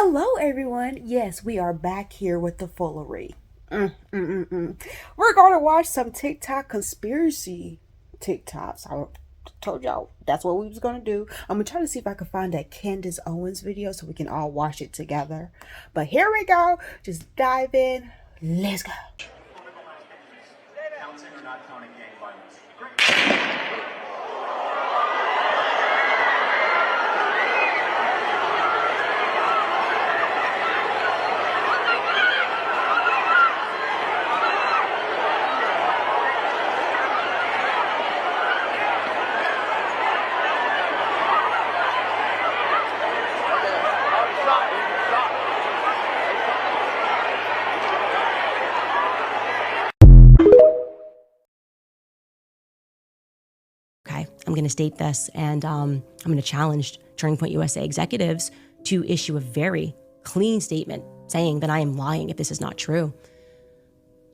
Hello, everyone. Yes, we are back here with the foolery. We're going to watch some TikTok conspiracy TikToks. I told y'all that's what we was going to do. I'm going to try to see if I can find that Candace Owens video so we can all watch it together. But here we go. Just dive in. Let's go. Counting or not counting gang violence? Okay, I'm going to state this, and I'm going to challenge Turning Point USA executives to issue a very clean statement saying that I am lying if this is not true.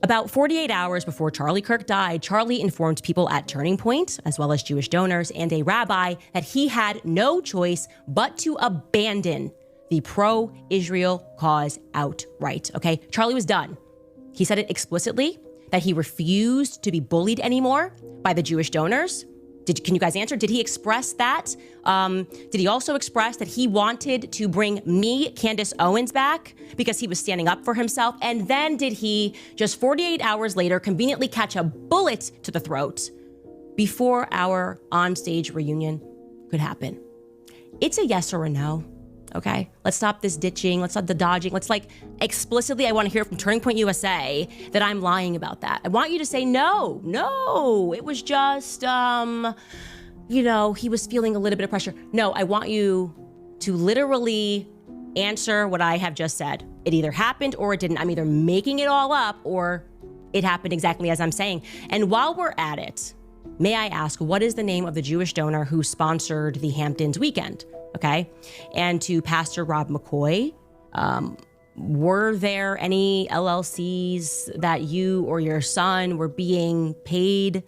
About 48 hours before Charlie Kirk died, Charlie informed people at Turning Point, as well as Jewish donors and a rabbi, that he had no choice but to abandon the pro-Israel cause outright. Okay, Charlie was done. He said it explicitly that he refused to be bullied anymore by the Jewish donors. Can you guys answer? Did he express that? Did he also express that he wanted to bring me, Candace Owens, back because he was standing up for himself? And then did he, just 48 hours later, conveniently catch a bullet to the throat before our onstage reunion could happen? It's a yes or a no. Okay, let's stop this ditching. Let's stop the dodging. Let's explicitly, I want to hear from Turning Point USA that I'm lying about that. I want you to say, no, it was just, he was feeling a little bit of pressure. No, I want you to literally answer what I have just said. It either happened or it didn't. I'm either making it all up or it happened exactly as I'm saying. And while we're at it, may I ask, what is the name of the Jewish donor who sponsored the Hamptons weekend? Okay. And to Pastor Rob McCoy, were there any LLCs that you or your son were being paid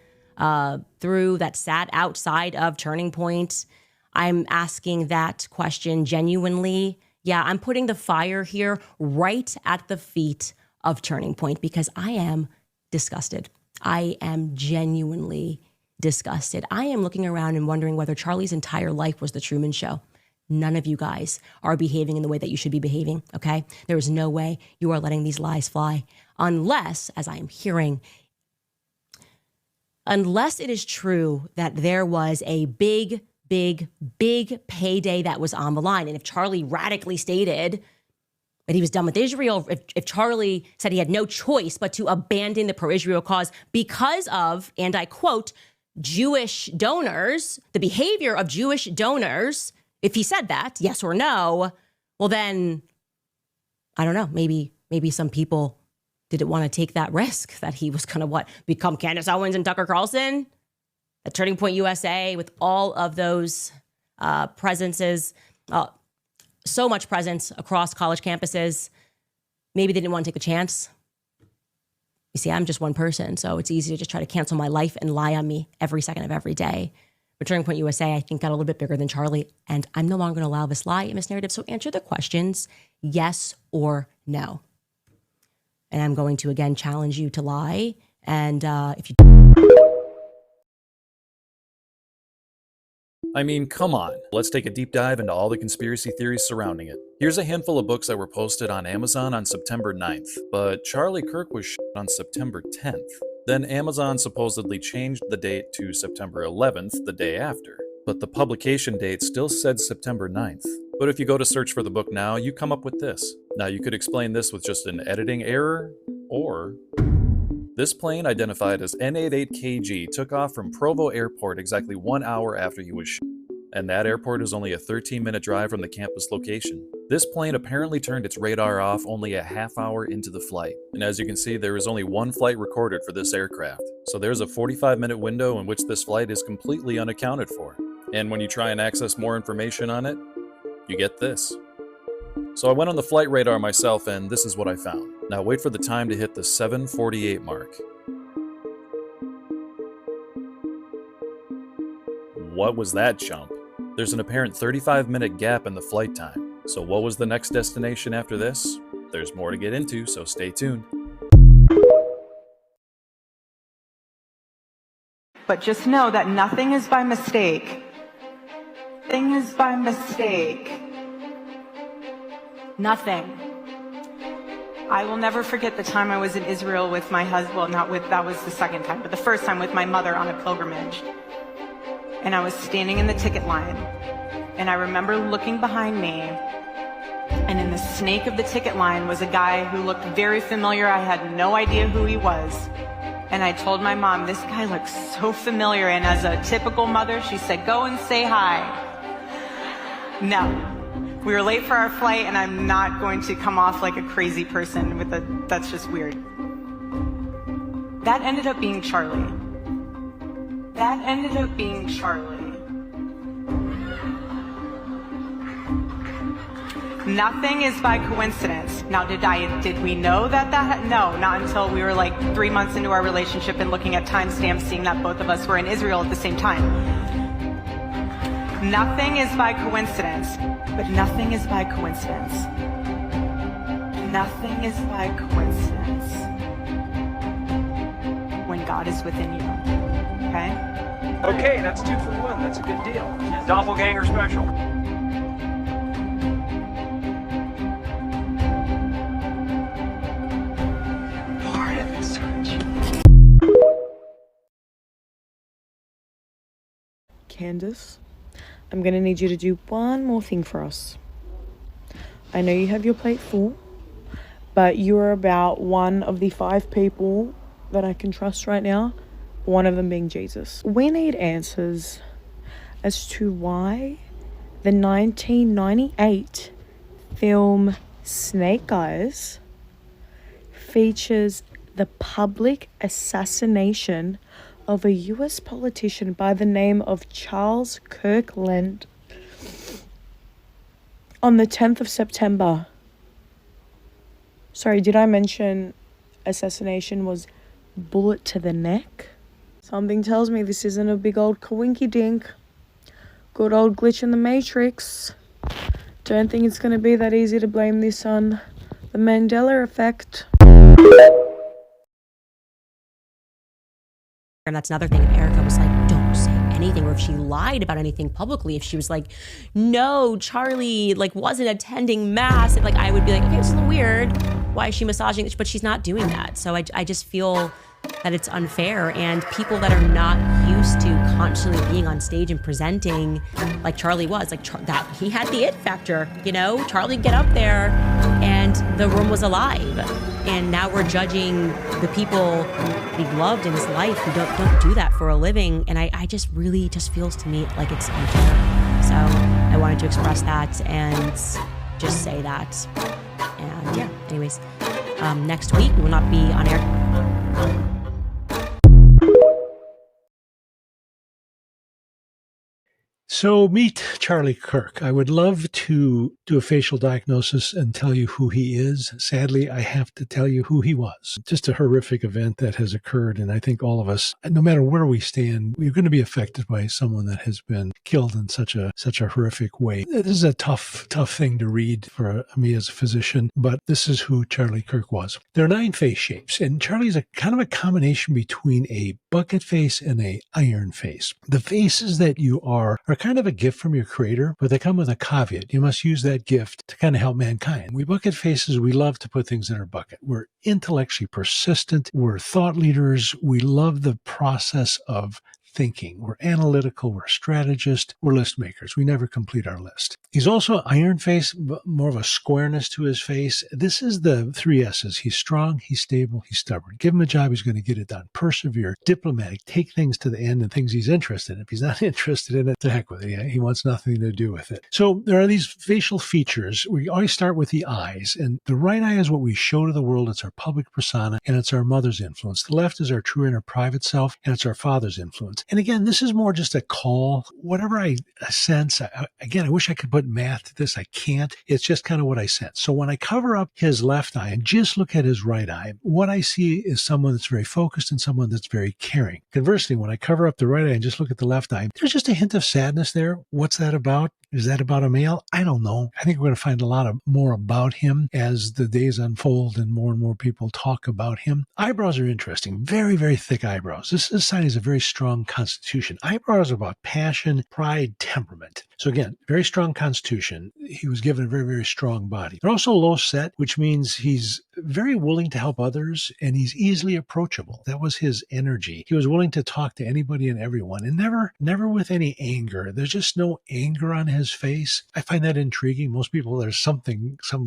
through that sat outside of Turning Point? I'm asking that question genuinely. Yeah, I'm putting the fire here right at the feet of Turning Point because I am disgusted. I am genuinely disgusted. I am looking around and wondering whether Charlie's entire life was the Truman Show. None of you guys are behaving in the way that you should be behaving, okay? There is no way you are letting these lies fly unless, as I am hearing, unless it is true that there was a big payday that was on the line. And if Charlie radically stated that he was done with Israel, if Charlie said he had no choice but to abandon the pro-Israel cause because of, and I quote, Jewish donors, the behavior of Jewish donors, if he said that, yes or no, well then, I don't know, maybe some people didn't want to take that risk that he was going to become Candace Owens and Tucker Carlson at Turning Point USA with all of those presences, so much presence across college campuses. Maybe they didn't want to take the chance. You see, I'm just one person, so it's easy to just try to cancel my life and lie on me every second of every day. But Turning Point USA, I think, got a little bit bigger than Charlie, and I'm no longer going to allow this lie in this narrative. So answer the questions, yes or no. And I'm going to, again, challenge you to lie. And if you... I mean, come on. Let's take a deep dive into all the conspiracy theories surrounding it. Here's a handful of books that were posted on Amazon on September 9th, but Charlie Kirk was shot on September 10th. Then Amazon supposedly changed the date to September 11th, the day after. But the publication date still said September 9th. But if you go to search for the book now, you come up with this. Now you could explain this with just an editing error, or... This plane, identified as N88KG, took off from Provo Airport exactly 1 hour after he was shot. And that airport is only a 13-minute drive from the campus location. This plane apparently turned its radar off only a half hour into the flight. And as you can see, there is only one flight recorded for this aircraft. So there's a 45-minute window in which this flight is completely unaccounted for. And when you try and access more information on it, you get this. So I went on the flight radar myself, and this is what I found. Now wait for the time to hit the 7:48 mark. What was that jump? There's an apparent 35-minute gap in the flight time. So what was the next destination after this? There's more to get into, so stay tuned. But just know that nothing is by mistake. Nothing is by mistake. Nothing. I will never forget the time I was in Israel with my husband. Well, that was the second time, but the first time with my mother on a pilgrimage. And I was standing in the ticket line. And I remember looking behind me. And in the snake of the ticket line was a guy who looked very familiar. I had no idea who he was. And I told my mom, this guy looks so familiar. And as a typical mother, she said, go and say hi. No. We were late for our flight, and I'm not going to come off like a crazy person that's just weird. That ended up being Charlie. That ended up being Charlie. Nothing is by coincidence. Now, did we know that? No, not until we were like 3 months into our relationship and looking at timestamps, seeing that both of us were in Israel at the same time. Nothing is by coincidence, but nothing is by coincidence. Nothing is by coincidence when God is within you. Okay? Okay, that's 2 for 1. That's a good deal. Doppelganger special. Candace, I'm going to need you to do one more thing for us. I know you have your plate full, but you are about one of the 5 people that I can trust right now, one of them being Jesus. We need answers as to why the 1998 film Snake Eyes features the public assassination of a US politician by the name of Charles Kirkland on the 10th of September. Sorry, did I mention assassination was bullet to the neck? Something tells me this isn't a big old coinky dink. Good old glitch in the matrix. Don't think it's going to be that easy to blame this on the Mandela effect. And that's another thing. If Erica was like, don't say anything, or if she lied about anything publicly, if she was like, no, Charlie like wasn't attending mass, and like I would be like, okay, this is a little weird. Why is she massaging? But she's not doing that. So I just feel that it's unfair, and people that are not used to constantly being on stage and presenting like Charlie was, like that he had the it factor, you know. Charlie get up there and the room was alive, and now we're judging the people he loved in his life who don't do that for a living. And I just really just feels to me like it's unfair. So I wanted to express that and just say that. And yeah, anyways, next week we will not be on air. So meet Charlie Kirk. I would love to do a facial diagnosis and tell you who he is. Sadly, I have to tell you who he was. Just a horrific event that has occurred. And I think all of us, no matter where we stand, we're going to be affected by someone that has been killed in such a horrific way. This is a tough thing to read for me as a physician, but this is who Charlie Kirk was. There are 9 face shapes, and Charlie's a kind of a combination between a bucket face and a iron face. The faces that you are kind of a gift from your creator, but they come with a caveat. You must use that gift to kind of help mankind. We bucket faces, we love to put things in our bucket. We're intellectually persistent. We're thought leaders. We love the process of thinking. We're analytical. We're strategists. We're list makers. We never complete our list. He's also iron face, more of a squareness to his face. This is the 3 S's. He's strong, he's stable, he's stubborn. Give him a job, he's going to get it done. Persevere, diplomatic, take things to the end and things he's interested in. If he's not interested in it, to heck with it. He wants nothing to do with it. So there are these facial features. We always start with the eyes, and the right eye is what we show to the world. It's our public persona, and it's our mother's influence. The left is our true inner private self, and it's our father's influence. And again, this is more just a call. Whatever I sense, I wish I could put math to this. I can't. It's just kind of what I sense. So when I cover up his left eye and just look at his right eye, what I see is someone that's very focused and someone that's very caring. Conversely, when I cover up the right eye and just look at the left eye, there's just a hint of sadness there. What's that about? Is that about a male? I don't know. I think we're going to find a lot more about him as the days unfold and more people talk about him. Eyebrows are interesting. Very, very thick eyebrows. This sign is a very strong constitution. Eyebrows are about passion, pride, temperament. So again, very strong constitution. He was given a very, very strong body. They're also low set, which means he's very willing to help others and he's easily approachable. That was his energy. He was willing to talk to anybody and everyone and never with any anger. There's just no anger on his face. I find that intriguing. Most people, there's some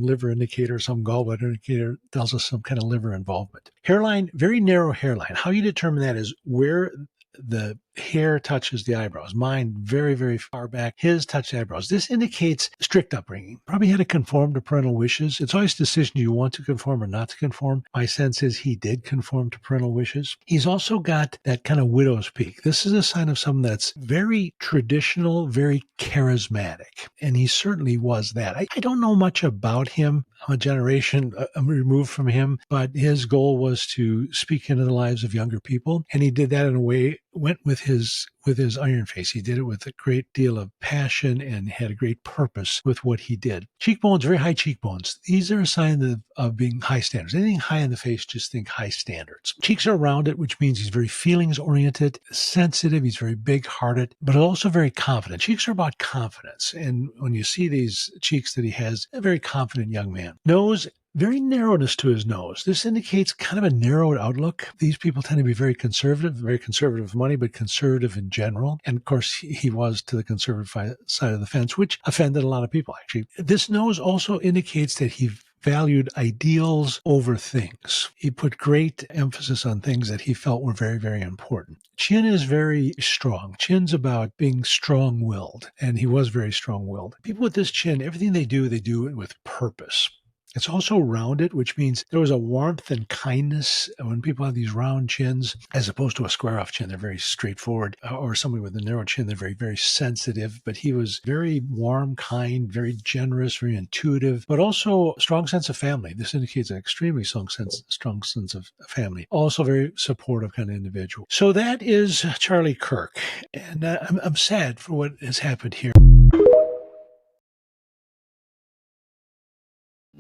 liver indicator, some gallbladder indicator tells us some kind of liver involvement. Hairline, very narrow hairline. How you determine that is where the hair touches the eyebrows. Mine very, very far back. His touched eyebrows. This indicates strict upbringing. Probably had to conform to parental wishes. It's always a decision, do you want to conform or not to conform? My sense is he did conform to parental wishes. He's also got that kind of widow's peak. This is a sign of someone that's very traditional, very charismatic. And he certainly was that. I don't know much about him. I'm a generation removed from him, but his goal was to speak into the lives of younger people. And he did that in a way, went with his iron face. He did it with a great deal of passion and had a great purpose with what he did. Cheekbones, very high cheekbones. These are a sign of being high standards. Anything high in the face, just think high standards. Cheeks are rounded, which means he's very feelings oriented, sensitive. He's very big hearted, but also very confident. Cheeks are about confidence. And when you see these cheeks that he has, a very confident young man. Nose, very narrowness to his nose. This indicates kind of a narrowed outlook. These people tend to be very conservative with money, but conservative in general. And of course, he was to the conservative side of the fence, which offended a lot of people, actually. This nose also indicates that he valued ideals over things. He put great emphasis on things that he felt were very, very important. Chin is very strong. Chin's about being strong-willed, and he was very strong-willed. People with this chin, everything they do it with purpose. It's also rounded, which means there was a warmth and kindness when people have these round chins, as opposed to a square-off chin. They're very straightforward. Or somebody with a narrow chin, they're very, very sensitive. But he was very warm, kind, very generous, very intuitive, but also a strong sense of family. This indicates an extremely strong sense of family. Also very supportive kind of individual. So that is Charlie Kirk. And I'm sad for what has happened here.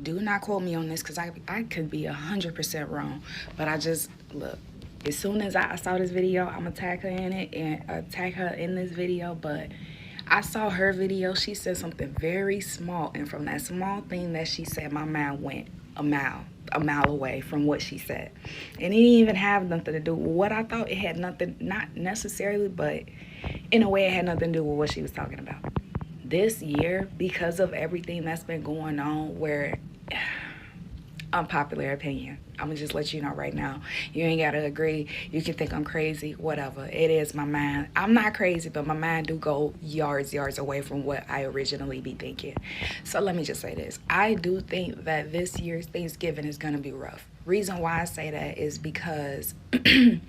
Do not quote me on this because I could be 100% wrong. But look, as soon as I saw this video, I'm going to tag her in it and tag her in this video. But I saw her video. She said something very small. And from that small thing that she said, my mind went a mile away from what she said. And it didn't even have nothing to do with what I thought. It had nothing, not necessarily, but in a way it had nothing to do with what she was talking about. This year, because of everything that's been going on, where unpopular opinion, I'm gonna just let you know right now, you ain't gotta agree. You can think I'm crazy, whatever. It is my mind. I'm not crazy, but my mind do go yards away from what I originally be thinking. So let me just say this. I do think that this year's Thanksgiving is gonna be rough. Reason why I say that is because,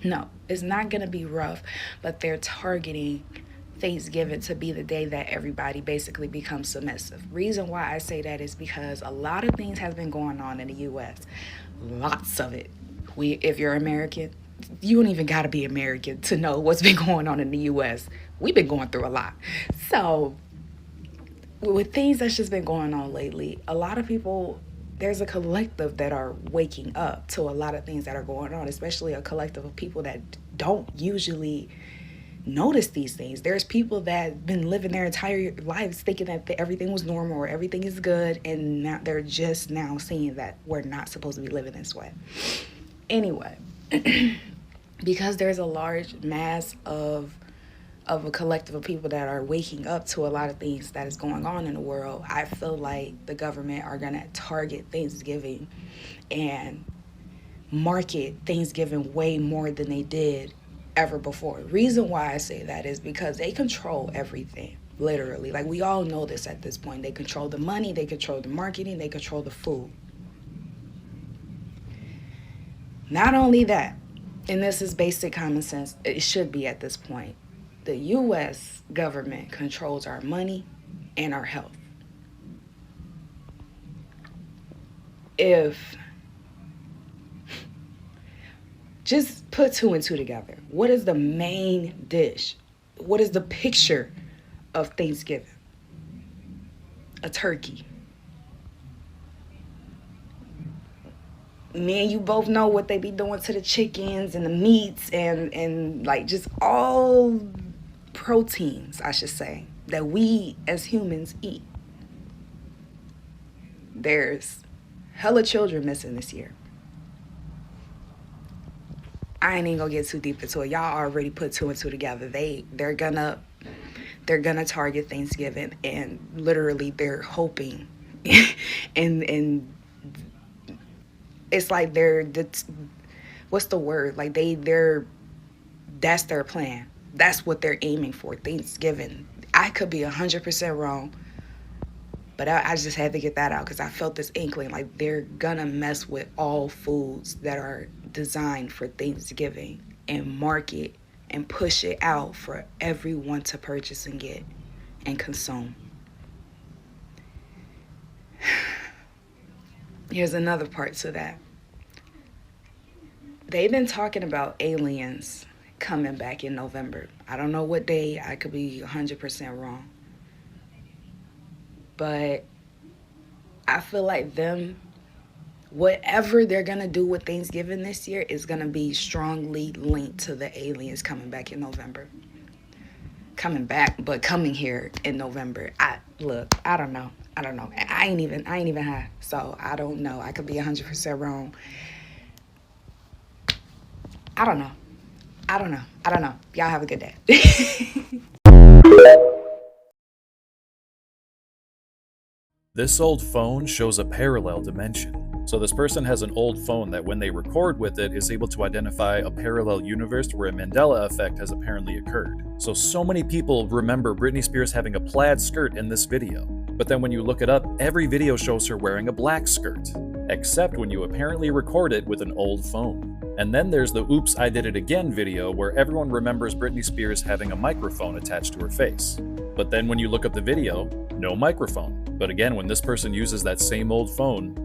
no, it's not gonna be rough, but they're targeting Thanksgiving to be the day that everybody basically becomes submissive. Reason why I say that is because a lot of things has been going on in the U.S. Lots of it. If you're American, you don't even got to be American to know what's been going on in the U.S. We've been going through a lot. So with things that's just been going on lately, a lot of people, there's a collective that are waking up to a lot of things that are going on, especially a collective of people that don't usually notice these things. There's people that have been living their entire lives thinking that everything was normal or everything is good, and now they're just now seeing that we're not supposed to be living this way. Anyway, because there's a large mass of a collective of people that are waking up to a lot of things that is going on in the world, I feel like the government are going to target Thanksgiving and market Thanksgiving way more than they did ever before. Reason why I say that is because they control everything, literally. Like, we all know this at this point. They control the money, they control the marketing, they control the food. Not only that, and this is basic common sense, it should be at this point, the U.S. government controls our money and our health. Just put two and two together. What is the main dish? What is the picture of Thanksgiving? a turkey. Me and you both know what they be doing to the chickens and the meats and like just all proteins, I should say, that we as humans eat. There's hella children missing this year. I ain't even gonna get too deep into it. Y'all already put two and two together. They're gonna target Thanksgiving, and literally they're hoping and it's like what's the word? Like that's their plan. That's what they're aiming for, Thanksgiving. I could be 100% wrong, but I just had to get that out because I felt this inkling, like they're gonna mess with all foods that are designed for Thanksgiving and market and push it out for everyone to purchase and get and consume. Here's another part to that. They've been talking about aliens coming back in November. I don't know what day. I could be 100% wrong. But I feel like whatever they're going to do with Thanksgiving this year is going to be strongly linked to the aliens coming back in November. Coming back, but coming here in November. I don't know. I ain't even high, so I don't know. I could be 100% wrong. I don't know. Y'all have a good day. This old phone shows a parallel dimension. So this person has an old phone that when they record with it is able to identify a parallel universe where a Mandela effect has apparently occurred. So many people remember Britney Spears having a plaid skirt in this video. But then when you look it up, every video shows her wearing a black skirt, except when you apparently record it with an old phone. And then there's the Oops, I Did It Again video where everyone remembers Britney Spears having a microphone attached to her face. But then when you look up the video, no microphone. But again, when this person uses that same old phone,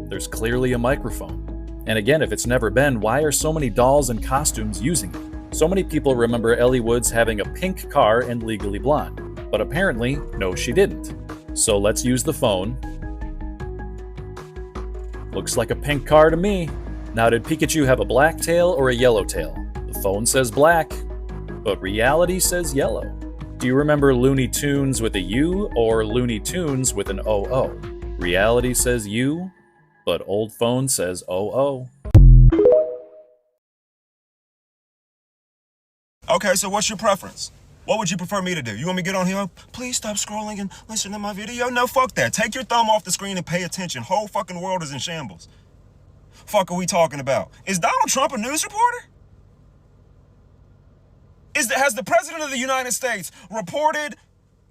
there's clearly a microphone. And again, if it's never been, why are so many dolls and costumes using it? So many people remember Ellie Woods having a pink car in Legally Blonde. But apparently, no, she didn't. So let's use the phone. Looks like a pink car to me. Now, did Pikachu have a black tail or a yellow tail? The phone says black, but reality says yellow. Do you remember Looney Tunes with a U or Looney Tunes with an OO? Reality says U, but old phone says OO. Okay, so what's your preference? What would you prefer me to do? You want me to get on here? Please stop scrolling and listen to my video? No, fuck that. Take your thumb off the screen and pay attention. Whole fucking world is in shambles. Fuck are we talking about? Is Donald Trump a news reporter? Has the President of the United States reported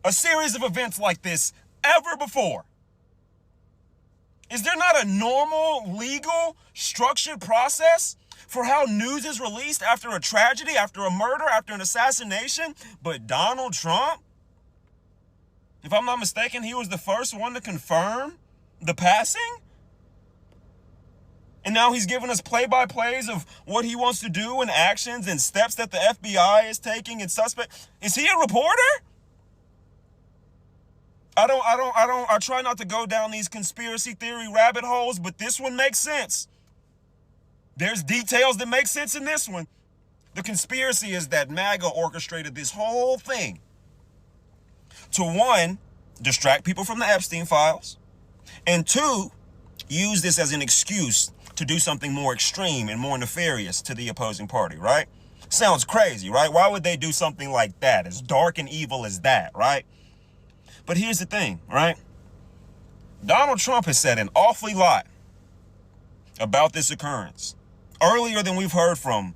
a series of events like this ever before? Is there not a normal, legal, structured process for how news is released after a tragedy, after a murder, after an assassination? But Donald Trump, if I'm not mistaken, he was the first one to confirm the passing? And now he's giving us play-by-plays of what he wants to do and actions and steps that the FBI is taking and suspect. Is he a reporter? I try not to go down these conspiracy theory rabbit holes, but this one makes sense. There's details that make sense in this one. The conspiracy is that MAGA orchestrated this whole thing to, one, distract people from the Epstein files, and two, use this as an excuse to do something more extreme and more nefarious to the opposing party, right? Sounds crazy, right? Why would they do something like that, as dark and evil as that, right? But here's the thing, right? Donald Trump has said an awfully lot about this occurrence earlier than we've heard from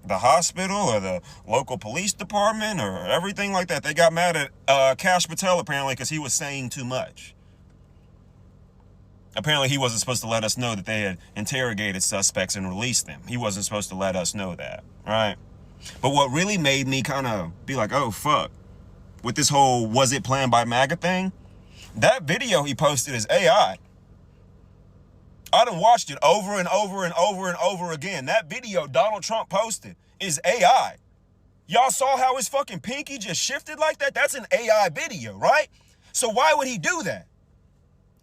the hospital or the local police department or everything like that. They got mad at Kash Patel apparently because he was saying too much. Apparently he wasn't supposed to let us know that they had interrogated suspects and released them. He wasn't supposed to let us know that, right? But what really made me kind of be like, oh, fuck, with this whole was it planned by MAGA thing, that video he posted is AI. I done watched it over and over and over and over again. That video Donald Trump posted is AI. Y'all saw how his fucking pinky just shifted like that? That's an AI video, right? So why would he do that?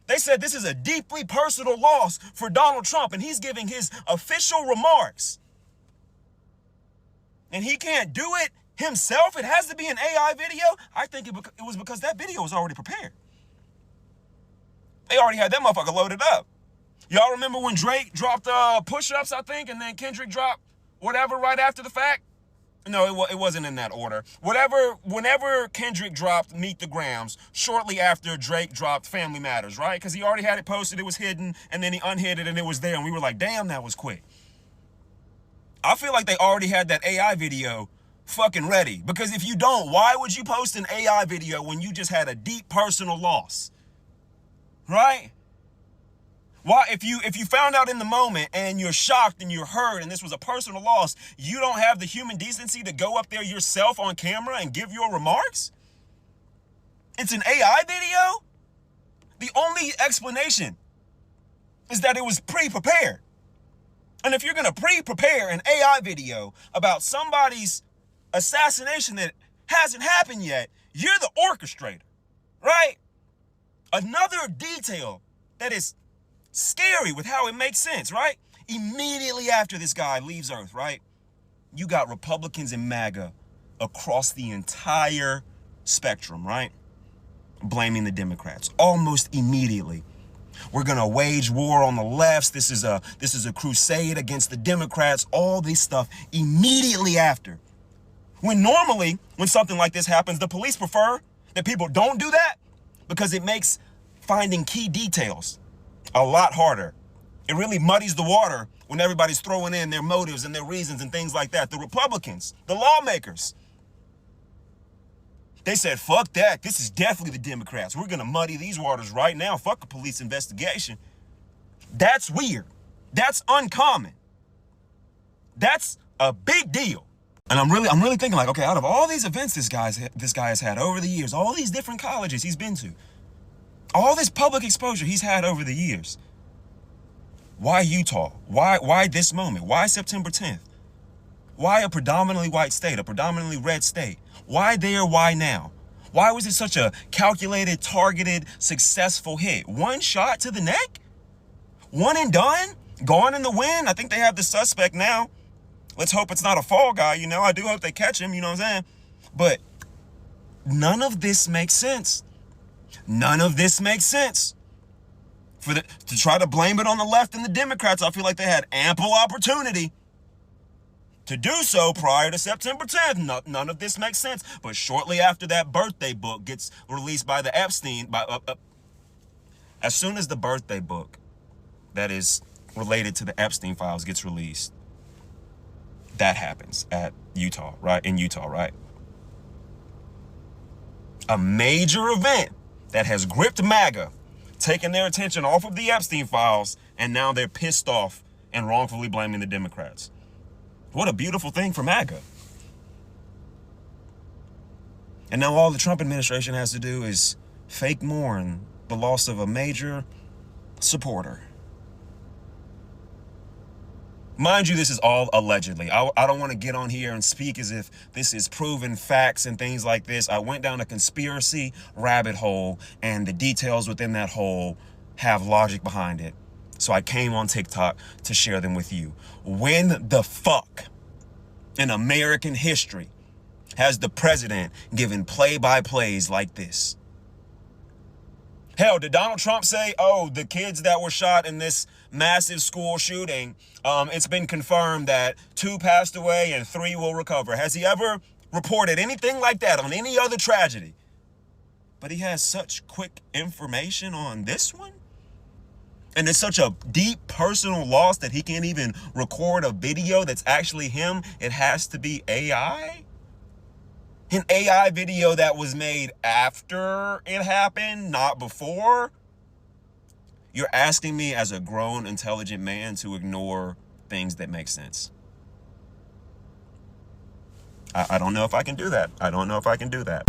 They said this is a deeply personal loss for Donald Trump, and he's giving his official remarks. And he can't do it himself. It has to be an AI video. I think it was because that video was already prepared. They already had that motherfucker loaded up. Y'all remember when Drake dropped push-ups, I think, and then Kendrick dropped whatever right after the fact? No, it wasn't in that order. Whenever Kendrick dropped Meet the Grams, shortly after Drake dropped Family Matters, right? Because he already had it posted, it was hidden, and then he unhid it and it was there, and we were like, damn, that was quick. I feel like they already had that AI video fucking ready. Because if you don't, why would you post an AI video when you just had a deep personal loss? Right? Why, if you found out in the moment and you're shocked and you're hurt and this was a personal loss, you don't have the human decency to go up there yourself on camera and give your remarks? It's an AI video? The only explanation is that it was pre-prepared. And if you're going to pre-prepare an AI video about somebody's assassination that hasn't happened yet, you're the orchestrator, right? Another detail that is scary with how it makes sense, right? Immediately after this guy leaves Earth, right? You got Republicans and MAGA across the entire spectrum, right? Blaming the Democrats almost immediately. We're gonna wage war on the lefts. This is a crusade against the Democrats. All this stuff immediately after. When normally, when something like this happens, the police prefer that people don't do that because it makes finding key details a lot harder. It really muddies the water when everybody's throwing in their motives and their reasons and things like that. The Republicans, the lawmakers, they said, fuck that. This is definitely the Democrats. We're going to muddy these waters right now. Fuck a police investigation. That's weird. That's uncommon. That's a big deal. And I'm really thinking like, okay, out of all these events this guy has had over the years, all these different colleges he's been to, all this public exposure he's had over the years, why Utah? Why this moment? Why September 10th? Why a predominantly white state, a predominantly red state? Why there, why now? Why was it such a calculated, targeted, successful hit? One shot to the neck? One and done? Gone in the wind? I think they have the suspect now. Let's hope it's not a fall guy, you know? I do hope they catch him, you know what I'm saying? But none of this makes sense. None of this makes sense. To try to blame it on the left and the Democrats, I feel like they had ample opportunity to do so prior to September 10th. None of this makes sense. But shortly after that birthday book gets released by the Epstein, as soon as the birthday book that is related to the Epstein files gets released, that happens at Utah, right? In Utah, right? A major event that has gripped MAGA, taking their attention off of the Epstein files, and now they're pissed off and wrongfully blaming the Democrats. What a beautiful thing for MAGA. And now all the Trump administration has to do is fake mourn the loss of a major supporter. Mind you, this is all allegedly. I don't want to get on here and speak as if this is proven facts and things like this. I went down a conspiracy rabbit hole, and the details within that hole have logic behind it. So I came on TikTok to share them with you. When the fuck in American history has the president given play-by-plays like this? Hell, did Donald Trump say, oh, the kids that were shot in this massive school shooting, it's been confirmed that 2 passed away and 3 will recover? Has he ever reported anything like that on any other tragedy? But he has such quick information on this one? And it's such a deep personal loss that he can't even record a video that's actually him. It has to be AI? An AI video that was made after it happened, not before? You're asking me as a grown, intelligent man to ignore things that make sense. I don't know if I can do that. I don't know if I can do that.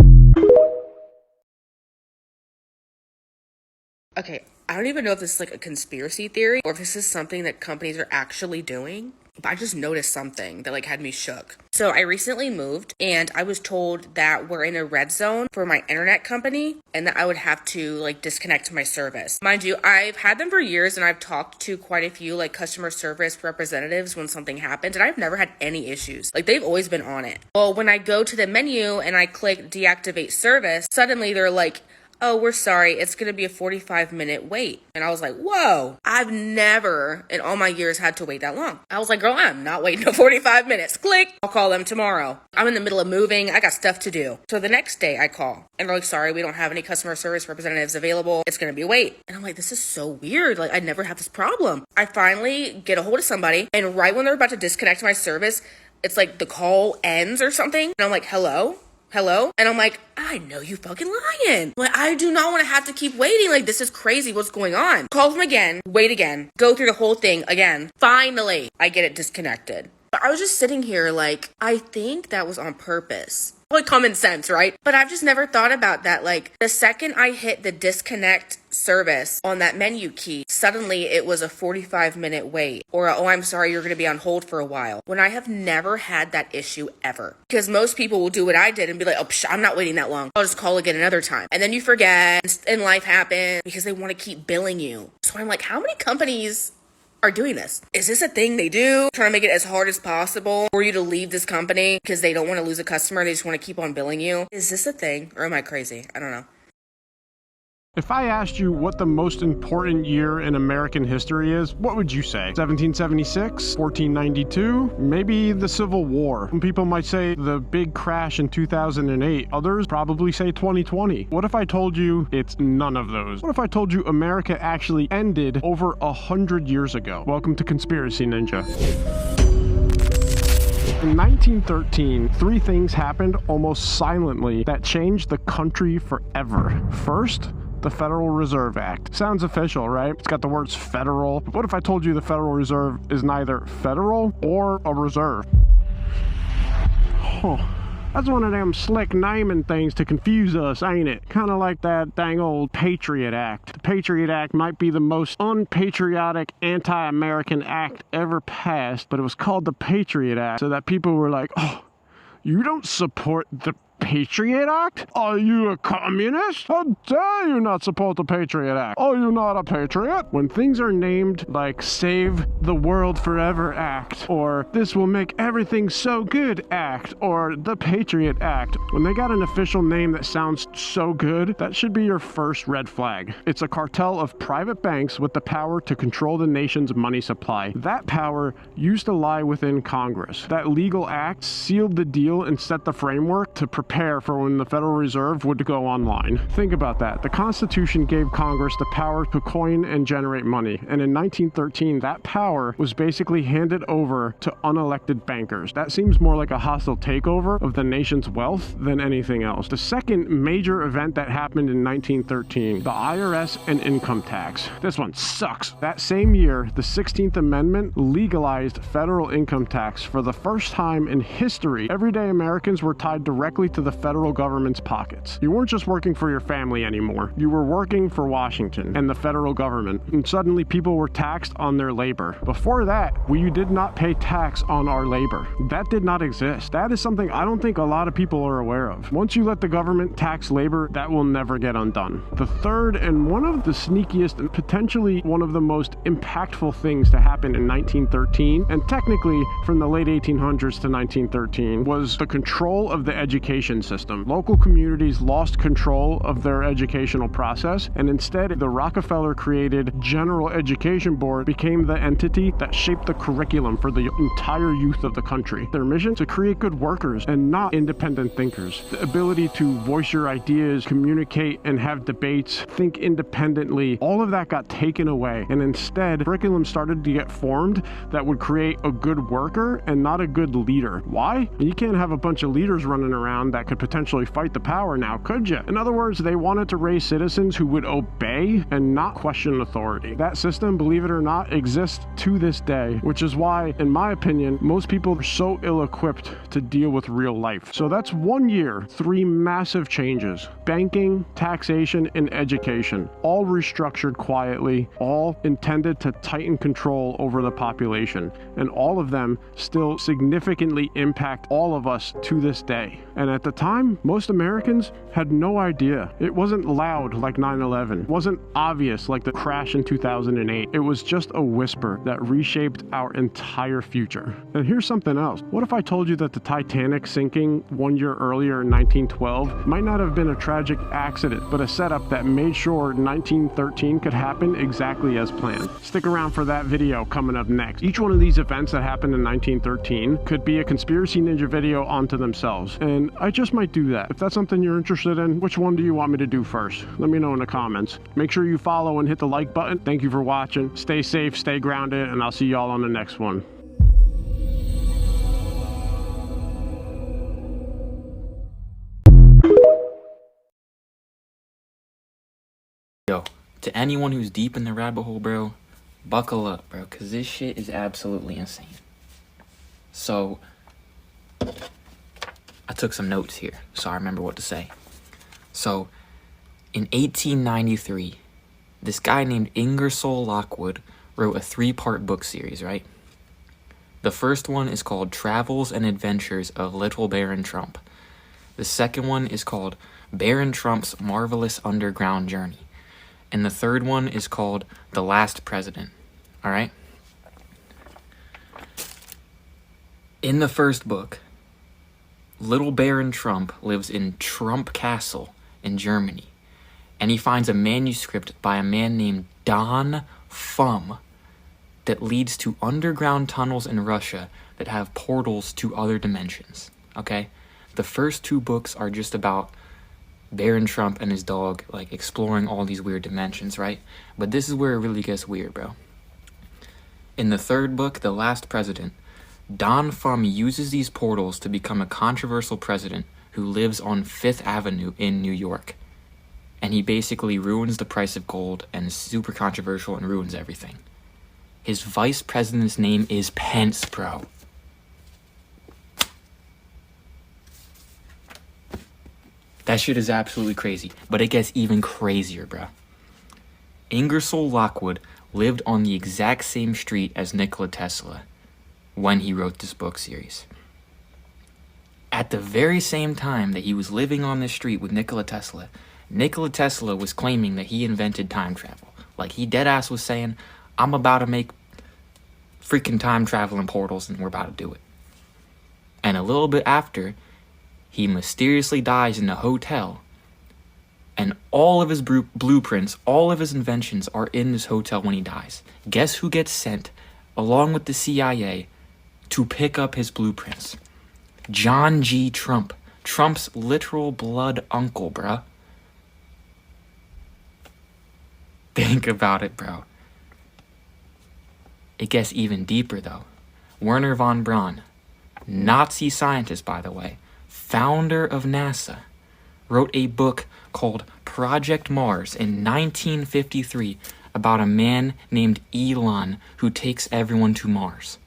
Okay, I don't even know if this is like a conspiracy theory or if this is something that companies are actually doing. but I just noticed something that like had me shook. So I recently moved and I was told that we're in a red zone for my internet company and that I would have to like disconnect my service. Mind you, I've had them for years and I've talked to quite a few like customer service representatives when something happens, and I've never had any issues. Like they've always been on it. Well, when I go to the menu and I click deactivate service, suddenly they're like, oh, we're sorry, it's going to be a 45-minute wait. And I was like, whoa, I've never in all my years had to wait that long. I was like, girl, I'm not waiting no 45 minutes. Click, I'll call them tomorrow. I'm in the middle of moving. I got stuff to do. So the next day I call and they're like, sorry, we don't have any customer service representatives available. It's going to be a wait. And I'm like, this is so weird. Like I never have this problem. I finally get a hold of somebody, and right when they're about to disconnect my service, it's like the call ends or something. And I'm like, hello? And I'm like, I know you fucking lying. Like, I do not want to have to keep waiting. Like, this is crazy. What's going on? Call them again, wait again, go through the whole thing again. Finally, I get it disconnected. But I was just sitting here like, I think that was on purpose. Like common sense, right? But I've just never thought about that. Like the second I hit the disconnect service on that menu key, suddenly it was a 45-minute wait, or oh, I'm sorry, you're going to be on hold for a while, when I have never had that issue ever. Because most people will do what I did and be like, oh, I'm not waiting that long. I'll just call again another time. And then you forget and life happens because they want to keep billing you. So I'm like, how many companies are doing this? Is this a thing they do? Trying to make it as hard as possible for you to leave this company because they don't want to lose a customer. They just want to keep on billing you. Is this a thing, or am I crazy? I don't know. If I asked you what the most important year in American history is, what would you say? 1776? 1492? Maybe the Civil War. Some people might say the big crash in 2008. Others probably say 2020. What if I told you it's none of those? What if I told you America actually ended over 100 years ago? Welcome to Conspiracy Ninja. In 1913, three things happened almost silently that changed the country forever. First, the Federal Reserve Act. Sounds official, right? It's got the words federal. But what if I told you the Federal Reserve is neither federal or a reserve? Huh. That's one of them slick naming things to confuse us, ain't it? Kind of like that dang old Patriot Act. The Patriot Act might be the most unpatriotic, anti-American act ever passed, but it was called the Patriot Act so that people were like, oh, you don't support the Patriot Act? Are you a communist? How dare you not support the Patriot Act? Are you not a patriot? When things are named like Save the World Forever Act, or This Will Make Everything So Good Act, or the Patriot Act, when they got an official name that sounds so good, that should be your first red flag. It's a cartel of private banks with the power to control the nation's money supply. That power used to lie within Congress. That legal act sealed the deal and set the framework to prepare for when the Federal Reserve would go online. Think about that. The Constitution gave Congress the power to coin and generate money, and in 1913, that power was basically handed over to unelected bankers. That seems more like a hostile takeover of the nation's wealth than anything else. The second major event that happened in 1913, the IRS and income tax. This one sucks. That same year, the 16th Amendment legalized federal income tax for the first time in history. Everyday Americans were tied directly to the federal government's pockets. You weren't just working for your family anymore. You were working for Washington and the federal government, and suddenly people were taxed on their labor. Before that, we did not pay tax on our labor. That did not exist. That is something I don't think a lot of people are aware of. Once you let the government tax labor, that will never get undone. The third, and one of the sneakiest and potentially one of the most impactful things to happen in 1913, and technically from the late 1800s to 1913, was the control of the education system. Local communities lost control of their educational process, and instead the Rockefeller created General Education Board became the entity that shaped the curriculum for the entire youth of the country. Their mission? To create good workers and not independent thinkers. The ability to voice your ideas, communicate and have debates, think independently, all of that got taken away, and instead curriculum started to get formed that would create a good worker and not a good leader. Why? You can't have a bunch of leaders running around that could potentially fight the power now, could you? In other words, they wanted to raise citizens who would obey and not question authority. That system, believe it or not, exists to this day, which is why, in my opinion, most people are so ill-equipped to deal with real life. So that's 1 year, 3 massive changes: banking, taxation, and education, all restructured quietly, all intended to tighten control over the population, and all of them still significantly impact all of us to this day. And at the time, most Americans had no idea. It wasn't loud like 9/11. It wasn't obvious like the crash in 2008. It was just a whisper that reshaped our entire future. And here's something else. What if I told you that the Titanic sinking 1 year earlier in 1912 might not have been a tragic accident, but a setup that made sure 1913 could happen exactly as planned? Stick around for that video coming up next. Each one of these events that happened in 1913 could be a Conspiracy Ninja video onto themselves, and I just might do that. If that's something you're interested in, which one do you want me to do first? Let me know in the comments. Make sure you follow and hit the like button. Thank you for watching. Stay safe, stay grounded, and I'll see y'all on the next one. Yo, to anyone who's deep in the rabbit hole, bro, buckle up, bro, because this shit is absolutely insane. So, I took some notes here, so I remember what to say. So, in 1893, this guy named Ingersoll Lockwood wrote a 3-part book series, right? The first one is called Travels and Adventures of Little Baron Trump. The second one is called Baron Trump's Marvelous Underground Journey. And the third one is called The Last President, all right? In the first book, Little Baron Trump lives in Trump Castle in Germany, and he finds a manuscript by a man named Don Fum that leads to underground tunnels in Russia that have portals to other dimensions, okay? The first 2 books are just about Baron Trump and his dog, like, exploring all these weird dimensions, right? But this is where it really gets weird, bro. In the third book, The Last President, Don Fum uses these portals to become a controversial president who lives on 5th Avenue in New York. And he basically ruins the price of gold and is super controversial and ruins everything. His vice president's name is Pence, bro. That shit is absolutely crazy, but it gets even crazier, bro. Ingersoll Lockwood lived on the exact same street as Nikola Tesla when he wrote this book series. At the very same time that he was living on this street with Nikola Tesla was claiming that he invented time travel. Like, he deadass was saying, I'm about to make freaking time traveling portals and we're about to do it. And a little bit after, he mysteriously dies in a hotel, and all of his blueprints, all of his inventions are in this hotel when he dies. Guess who gets sent, along with the CIA, to pick up his blueprints? John G. Trump. Trump's literal blood uncle, bruh. Think about it, bro. It gets even deeper, though. Wernher von Braun, Nazi scientist, by the way, founder of NASA, wrote a book called Project Mars in 1953 about a man named Elon who takes everyone to Mars.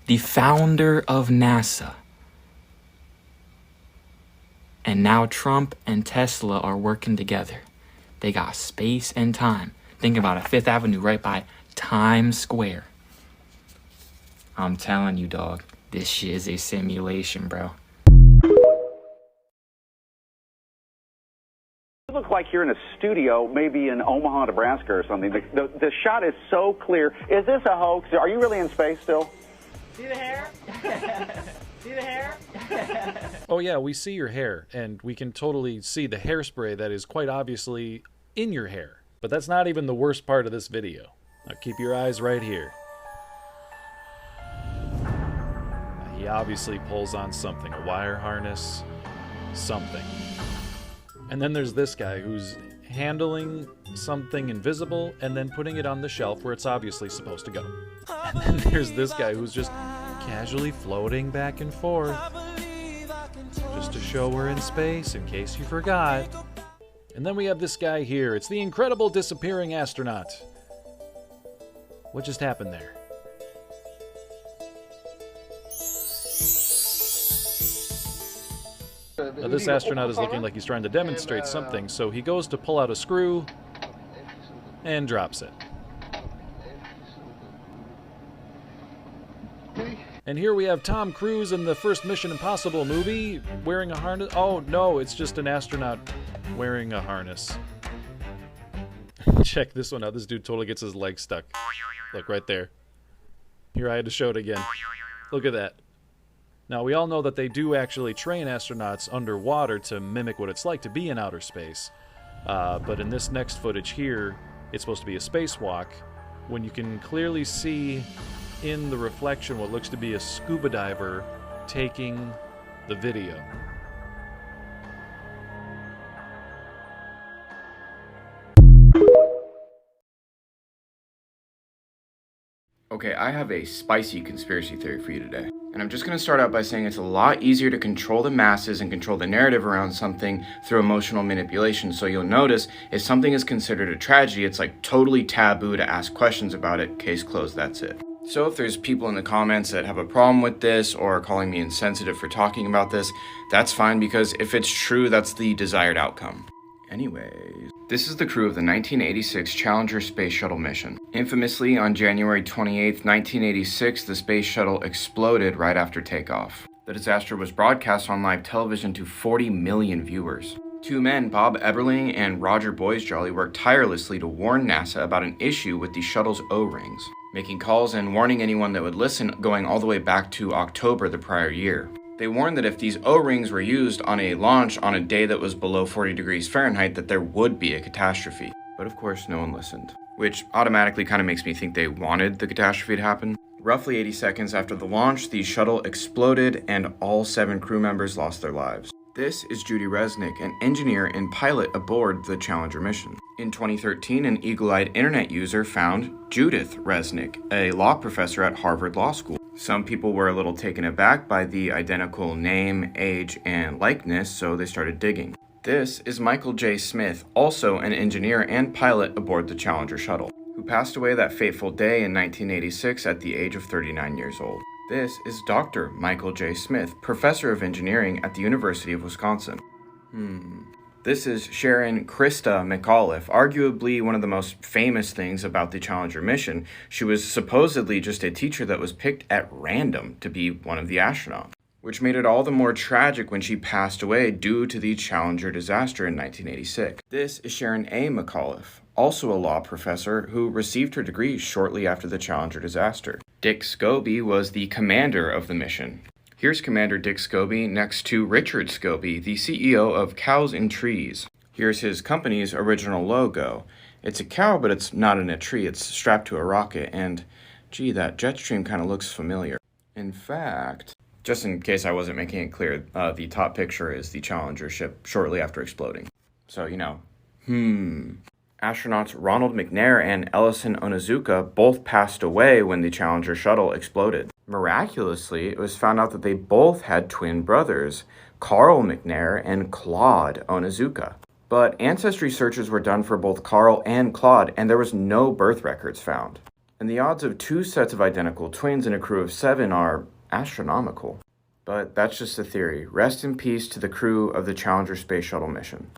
The founder of NASA. And now Trump and Tesla are working together. They got space and time. Think about it, 5th Avenue right by Times Square. I'm telling you, dog, this shit is a simulation, bro. You look like you're in a studio, maybe in Omaha, Nebraska or something. The shot is so clear. Is this a hoax? Are you really in space still? See the hair? See the hair? Oh yeah, we see your hair, and we can totally see the hairspray that is quite obviously in your hair. But that's not even the worst part of this video. Now keep your eyes right here. Now, he obviously pulls on something, a wire harness, something. And then there's this guy who's handling something invisible and then putting it on the shelf where it's obviously supposed to go. And then there's this guy who's just casually floating back and forth. just to show we're in space, in case you forgot. And then we have this guy here. It's the incredible disappearing astronaut. What just happened there? Now this astronaut is looking like he's trying to demonstrate something, so he goes to pull out a screw and drops it. And here we have Tom Cruise in the first Mission Impossible movie wearing a harness. Oh no, it's just an astronaut wearing a harness. Check this one out. This dude totally gets his leg stuck. Look right there. Here, I had to show it again. Look at that. Now, we all know that they do actually train astronauts underwater to mimic what it's like to be in outer space. But in this next footage here, it's supposed to be a spacewalk, when you can clearly see in the reflection what looks to be a scuba diver taking the video. Okay, I have a spicy conspiracy theory for you today. And I'm just going to start out by saying it's a lot easier to control the masses and control the narrative around something through emotional manipulation. So you'll notice if something is considered a tragedy, it's like totally taboo to ask questions about it. Case closed, that's it. So if there's people in the comments that have a problem with this or calling me insensitive for talking about this, that's fine, because if it's true, that's the desired outcome. Anyways, this is the crew of the 1986 Challenger space shuttle mission. Infamously, on January 28, 1986, the space shuttle exploded right after takeoff. The disaster was broadcast on live television to 40 million viewers. Two men, Bob Eberling and Roger Boisjolly, worked tirelessly to warn NASA about an issue with the shuttle's O-rings, making calls and warning anyone that would listen going all the way back to October the prior year. They warned that if these O-rings were used on a launch on a day that was below 40 degrees Fahrenheit, that there would be a catastrophe. But of course, no one listened, which automatically kind of makes me think they wanted the catastrophe to happen. Roughly 80 seconds after the launch, the shuttle exploded and all 7 crew members lost their lives. This is Judy Resnick, an engineer and pilot aboard the Challenger mission. In 2013, an eagle-eyed internet user found Judith Resnick, a law professor at Harvard Law School. Some people were a little taken aback by the identical name, age, and likeness, so they started digging. This is Michael J. Smith, also an engineer and pilot aboard the Challenger shuttle, who passed away that fateful day in 1986 at the age of 39 years old. This is Dr. Michael J. Smith, professor of engineering at the University of Wisconsin. This is Sharon Krista McAuliffe, arguably one of the most famous things about the Challenger mission. She was supposedly just a teacher that was picked at random to be one of the astronauts, which made it all the more tragic when she passed away due to the Challenger disaster in 1986. This is Sharon A. McAuliffe, also a law professor who received her degree shortly after the Challenger disaster. Dick Scobie was the commander of the mission. Here's Commander Dick Scobie next to Richard Scobie, the CEO of Cows and Trees. Here's his company's original logo. It's a cow, but it's not in a tree. It's strapped to a rocket, and gee, that jet stream kind of looks familiar. In fact, just in case I wasn't making it clear, the top picture is the Challenger ship shortly after exploding. So, Astronauts Ronald McNair and Ellison Onizuka both passed away when the Challenger shuttle exploded. Miraculously, it was found out that they both had twin brothers, Carl McNair and Claude Onizuka. But ancestry searches were done for both Carl and Claude, and there was no birth records found. And the odds of 2 sets of identical twins in a crew of 7 are astronomical. But that's just a theory. Rest in peace to the crew of the Challenger space shuttle mission.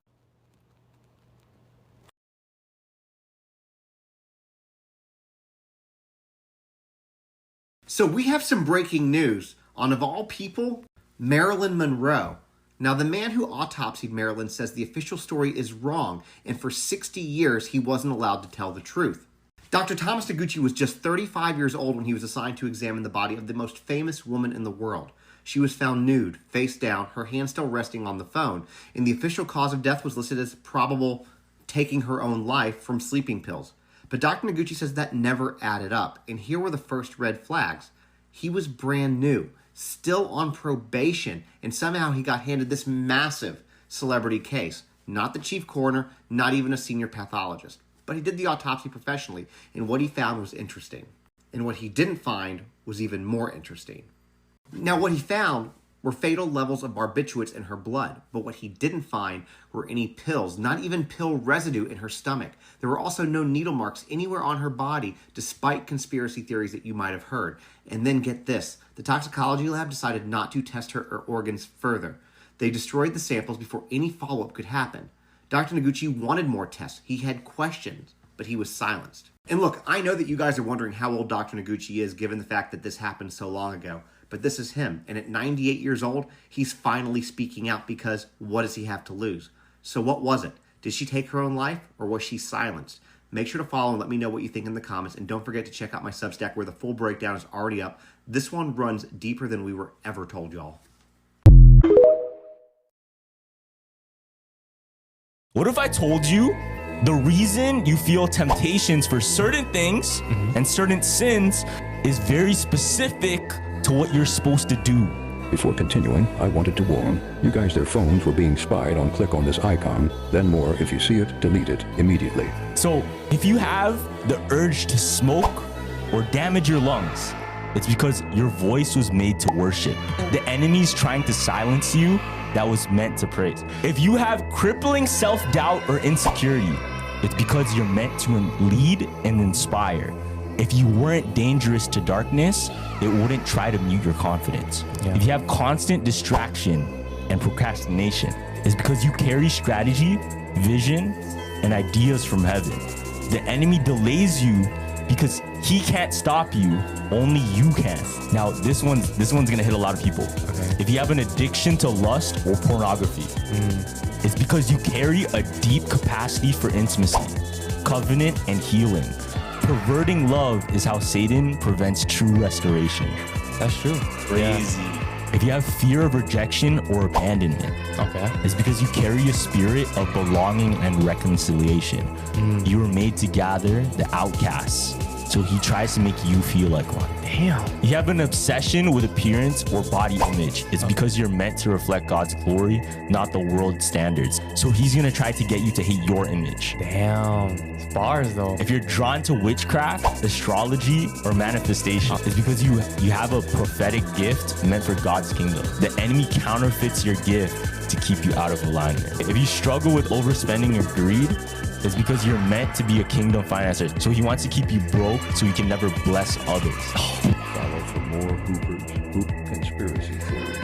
So we have some breaking news on, of all people, Marilyn Monroe. Now, the man who autopsied Marilyn says the official story is wrong, and for 60 years he wasn't allowed to tell the truth. Dr. Thomas Noguchi was just 35 years old when he was assigned to examine the body of the most famous woman in the world. She was found nude, face down, her hand still resting on the phone, and the official cause of death was listed as probable taking her own life from sleeping pills. But Dr. Noguchi says that never added up, and here were the first red flags. He was brand new, still on probation, and somehow he got handed this massive celebrity case. Not the chief coroner, not even a senior pathologist. But he did the autopsy professionally, and what he found was interesting. And what he didn't find was even more interesting. Now, what he found were fatal levels of barbiturates in her blood, but what he didn't find were any pills, not even pill residue in her stomach. There were also no needle marks anywhere on her body, despite conspiracy theories that you might have heard. And then get this, the toxicology lab decided not to test her organs further. They destroyed the samples before any follow-up could happen. Dr. Noguchi wanted more tests. He had questions, but he was silenced. And look, I know that you guys are wondering how old Dr. Noguchi is, given the fact that this happened so long ago. But this is him, and at 98 years old, he's finally speaking out because what does he have to lose? So what was it? Did she take her own life, or was she silenced? Make sure to follow and let me know what you think in the comments, and don't forget to check out my Substack where the full breakdown is already up. This one runs deeper than we were ever told, y'all. What if I told you the reason you feel temptations for certain things and certain sins is very specific to what you're supposed to do? Before continuing, I wanted to warn you guys their phones were being spied on. Click on this icon, then more. If you see it, delete it immediately. So if you have the urge to smoke or damage your lungs, it's because your voice was made to worship. The enemy's trying to silence you that was meant to praise. If you have crippling self-doubt or insecurity, it's because you're meant to lead and inspire. If you weren't dangerous to darkness, it wouldn't try to mute your confidence. If you have constant distraction and procrastination, it's because you carry strategy, vision, and ideas from heaven. The enemy delays you because he can't stop you, only you can. Now, this one's gonna hit a lot of people. Okay. If you have an addiction to lust or pornography, it's because you carry a deep capacity for intimacy, covenant, and healing. Perverting love is how Satan prevents true restoration. That's true. Crazy. If you have fear of rejection or abandonment, it's because you carry a spirit of belonging and reconciliation. You were made to gather the outcasts, so he tries to make you feel like one. Damn. You have an obsession with appearance or body image. It's because you're meant to reflect God's glory, not the world's standards. So he's gonna try to get you to hate your image. Damn. Bars though. If you're drawn to witchcraft, astrology, or manifestation, it's because you have a prophetic gift meant for God's kingdom. The enemy counterfeits your gift to keep you out of alignment. If you struggle with overspending or greed, it's because you're meant to be a kingdom financer. So he wants to keep you broke so he can never bless others. Follow for more Hoop conspiracy theories.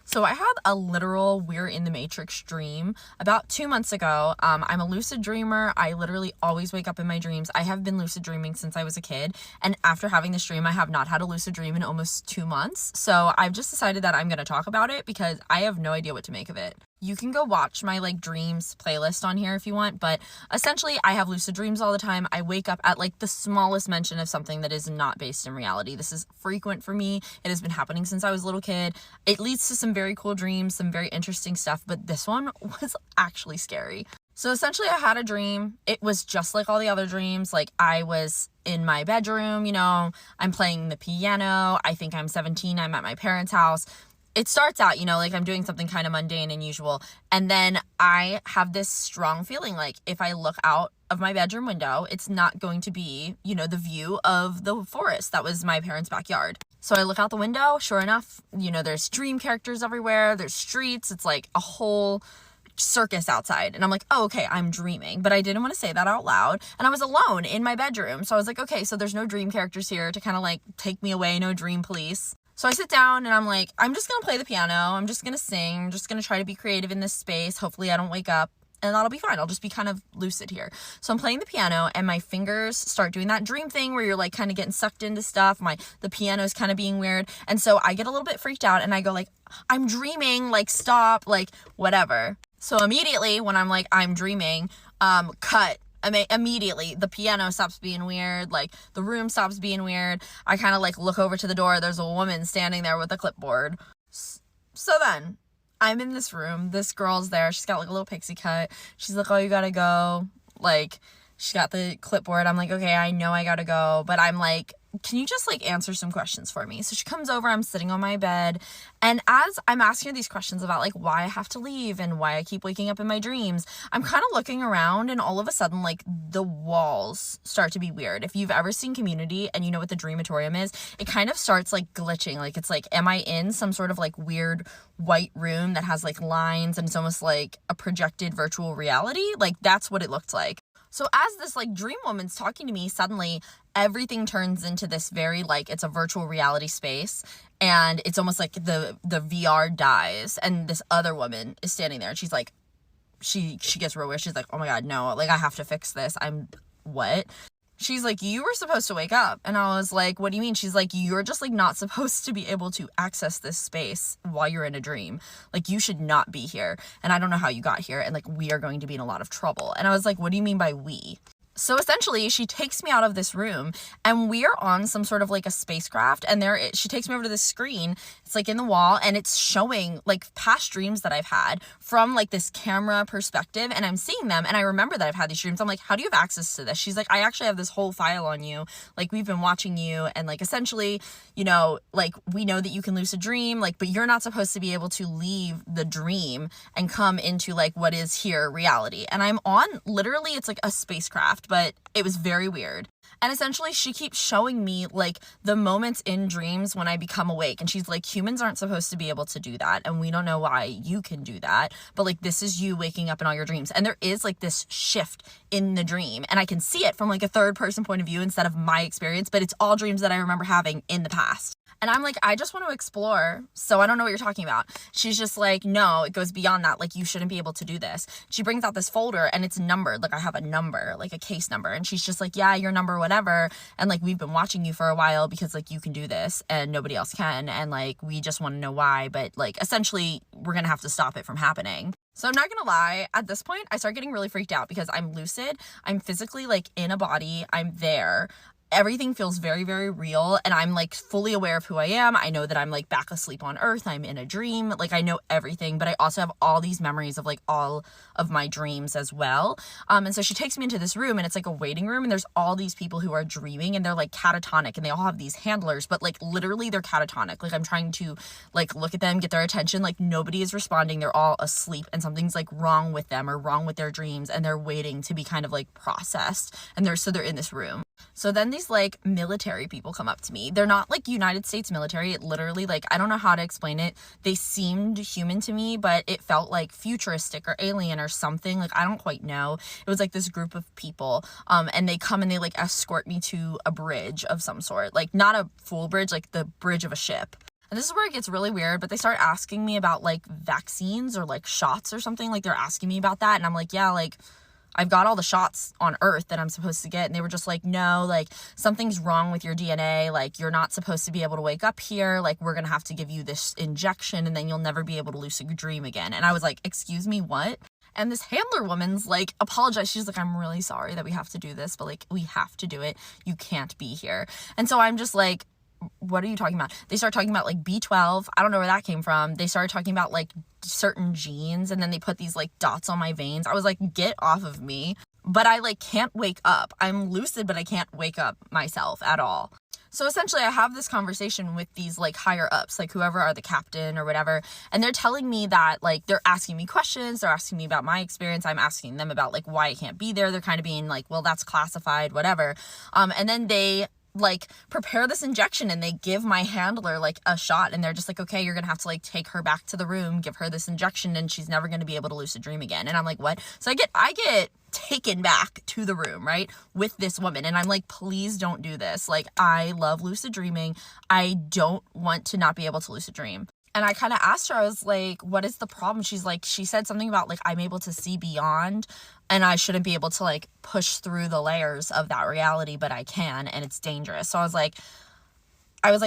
So I had a literal We're in the Matrix dream about 2 months ago. I'm a lucid dreamer. I literally always wake up in my dreams. I have been lucid dreaming since I was a kid. And after having this dream, I have not had a lucid dream in almost 2 months. So I've just decided that I'm going to talk about it because I have no idea what to make of it. You can go watch my dreams playlist on here if you want, but essentially I have lucid dreams all the time. I wake up at the smallest mention of something that is not based in reality. This is frequent for me. It has been happening since I was a little kid. It leads to some very cool dreams, some very interesting stuff, but this one was actually scary. So essentially I had a dream. It was just like all the other dreams. I was in my bedroom, I'm playing the piano. I think I'm 17. I'm at my parents' house. It starts out, I'm doing something kind of mundane and usual. And then I have this strong feeling if I look out of my bedroom window, it's not going to be, the view of the forest that was my parents' backyard. So I look out the window, sure enough, there's dream characters everywhere. There's streets. It's like a whole circus outside. And I'm like, oh, okay, I'm dreaming. But I didn't want to say that out loud. And I was alone in my bedroom. So I was like, okay, so there's no dream characters here to kind of take me away. No dream police. So I sit down and I'm like, I'm just going to play the piano. I'm just going to sing. I'm just going to try to be creative in this space. Hopefully I don't wake up and that'll be fine. I'll just be kind of lucid here. So I'm playing the piano and my fingers start doing that dream thing where you're kind of getting sucked into stuff. The piano's kind of being weird. And so I get a little bit freaked out and I go I'm dreaming, stop, whatever. So immediately when I'm I'm dreaming, cut. Immediately the piano stops being weird, the room stops being weird. I kind of look over to the door. There's a woman standing there with a clipboard. So then I'm in this room. This girl's there. She's got a little pixie cut. She's like, oh, you gotta go. She got the clipboard. I'm like, okay, I know I gotta go. But I'm can you just like answer some questions for me? So she comes over, I'm sitting on my bed, and as I'm asking her these questions about like why I have to leave and why I keep waking up in my dreams, I'm kind of looking around, and all of a sudden like the walls start to be weird. If you've ever seen Community and you know what the Dreamatorium is, it kind of starts like glitching. Like it's like, am I in some sort of like weird white room that has like lines and it's almost like a projected virtual reality? Like that's what it looked like. So as this like dream woman's talking to me, suddenly everything turns into this very like, it's a virtual reality space, and it's almost like the VR dies, and this other woman is standing there, and she's like, she gets real weird. She's like, oh my God, no, like I have to fix this. What? She's like, you were supposed to wake up. And I was like, what do you mean? She's like, you're just like not supposed to be able to access this space while you're in a dream. Like you should not be here. And I don't know how you got here. And like, we are going to be in a lot of trouble. And I was like, what do you mean by we? So essentially she takes me out of this room, and we are on some sort of like a spacecraft, and she takes me over to this screen. It's like in the wall, and it's showing like past dreams that I've had from like this camera perspective, and I'm seeing them, and I remember that I've had these dreams. I'm like, how do you have access to this? She's like, I actually have this whole file on you. Like we've been watching you, and like essentially, you know, like we know that you can lucid dream, like, but you're not supposed to be able to leave the dream and come into like what is here reality. And I'm on literally, it's like a spacecraft, but it was very weird. And essentially she keeps showing me like the moments in dreams when I become awake, and she's like, humans aren't supposed to be able to do that, and we don't know why you can do that, but like this is you waking up in all your dreams. And there is like this shift in the dream, and I can see it from like a third person point of view instead of my experience, but it's all dreams that I remember having in the past. And I'm like, I just want to explore, so I don't know what you're talking about. She's just like, no, it goes beyond that. Like, you shouldn't be able to do this. She brings out this folder, and it's numbered. Like, I have a number, like a case number. And she's just like, yeah, your number, whatever. And, like, we've been watching you for a while because, like, you can do this and nobody else can. And, like, we just want to know why. But, like, essentially, we're going to have to stop it from happening. So I'm not gonna lie, at this point, I start getting really freaked out because I'm lucid. I'm physically, like, in a body. I'm there. Everything feels very, very real, and I'm like fully aware of who I am. I know that I'm like back asleep on Earth. I'm in a dream. Like I know everything, but I also have all these memories of like all of my dreams as well. And so she takes me into this room, and it's like a waiting room, and there's all these people who are dreaming, and they're like catatonic, and they all have these handlers, but like literally they're catatonic. Like I'm trying to like look at them, get their attention. Like nobody is responding. They're all asleep, and something's like wrong with them or wrong with their dreams, and they're waiting to be kind of like processed. And they're in this room. So then these like military people come up to me. They're not like United States military. It literally, like, I don't know how to explain it. They seemed human to me, but it felt like futuristic or alien or something. Like, I don't quite know. It was like this group of people. And they come and they like escort me to a bridge of some sort. Like not a full bridge, like the bridge of a ship. And this is where it gets really weird, but they start asking me about like vaccines or like shots or something. Like they're asking me about that. And I'm like, yeah, like I've got all the shots on Earth that I'm supposed to get. And they were just like, no, like something's wrong with your DNA. Like you're not supposed to be able to wake up here. Like we're going to have to give you this injection, and then you'll never be able to lucid dream again. And I was like, excuse me, what? And this handler woman's like apologized. She's like, I'm really sorry that we have to do this, but like we have to do it. You can't be here. And so I'm just like, what are you talking about? They start talking about like B12. I don't know where that came from. They started talking about like certain genes, and then they put these like dots on my veins. I was like, get off of me. But I like can't wake up. I'm lucid, but I can't wake up myself at all. So essentially I have this conversation with these like higher ups, like whoever are the captain or whatever. And they're telling me that like, they're asking me questions. They're asking me about my experience. I'm asking them about like why I can't be there. They're kind of being like, well, that's classified, whatever. And then they like prepare this injection, and they give my handler like a shot, and they're just like, okay, you're gonna have to like take her back to the room, give her this injection, and she's never gonna be able to lucid dream again. And I'm like, what? So I get taken back to the room, right, with this woman, and I'm like, please don't do this. Like I love lucid dreaming. I don't want to not be able to lucid dream. And I kind of asked her, I was like, what is the problem? She's like, she said something about like, I'm able to see beyond, and I shouldn't be able to like push through the layers of that reality, but I can, and it's dangerous. So I was like,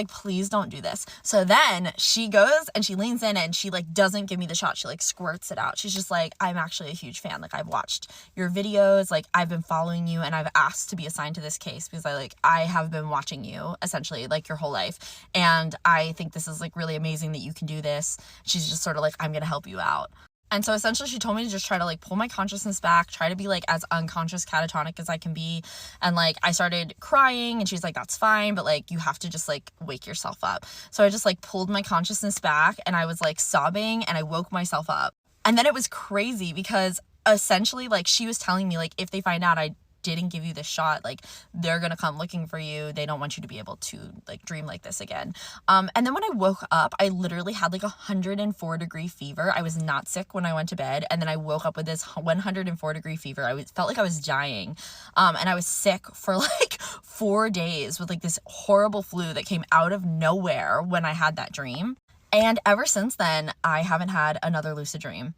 please don't do this. So then she goes and she leans in, and she like doesn't give me the shot. She like squirts it out. She's just like, I'm actually a huge fan. Like I've watched your videos, like I've been following you, and I've asked to be assigned to this case because I have been watching you essentially like your whole life. And I think this is like really amazing that you can do this. She's just sort of like, I'm going to help you out. And so essentially she told me to just try to like pull my consciousness back, try to be like as unconscious catatonic as I can be. And like I started crying and she's like, that's fine, but like you have to just like wake yourself up. So I just like pulled my consciousness back and I was like sobbing and I woke myself up. And then it was crazy because essentially like she was telling me like if they find out I didn't give you this shot, like they're gonna come looking for you. They don't want you to be able to like dream like this again. And then when I woke up, I literally had like 104-degree fever. I was not sick when I went to bed, and then I woke up with this 104-degree fever. Felt like I was dying, and I was sick for like 4 days with like this horrible flu that came out of nowhere when I had that dream. And ever since then, I haven't had another lucid dream.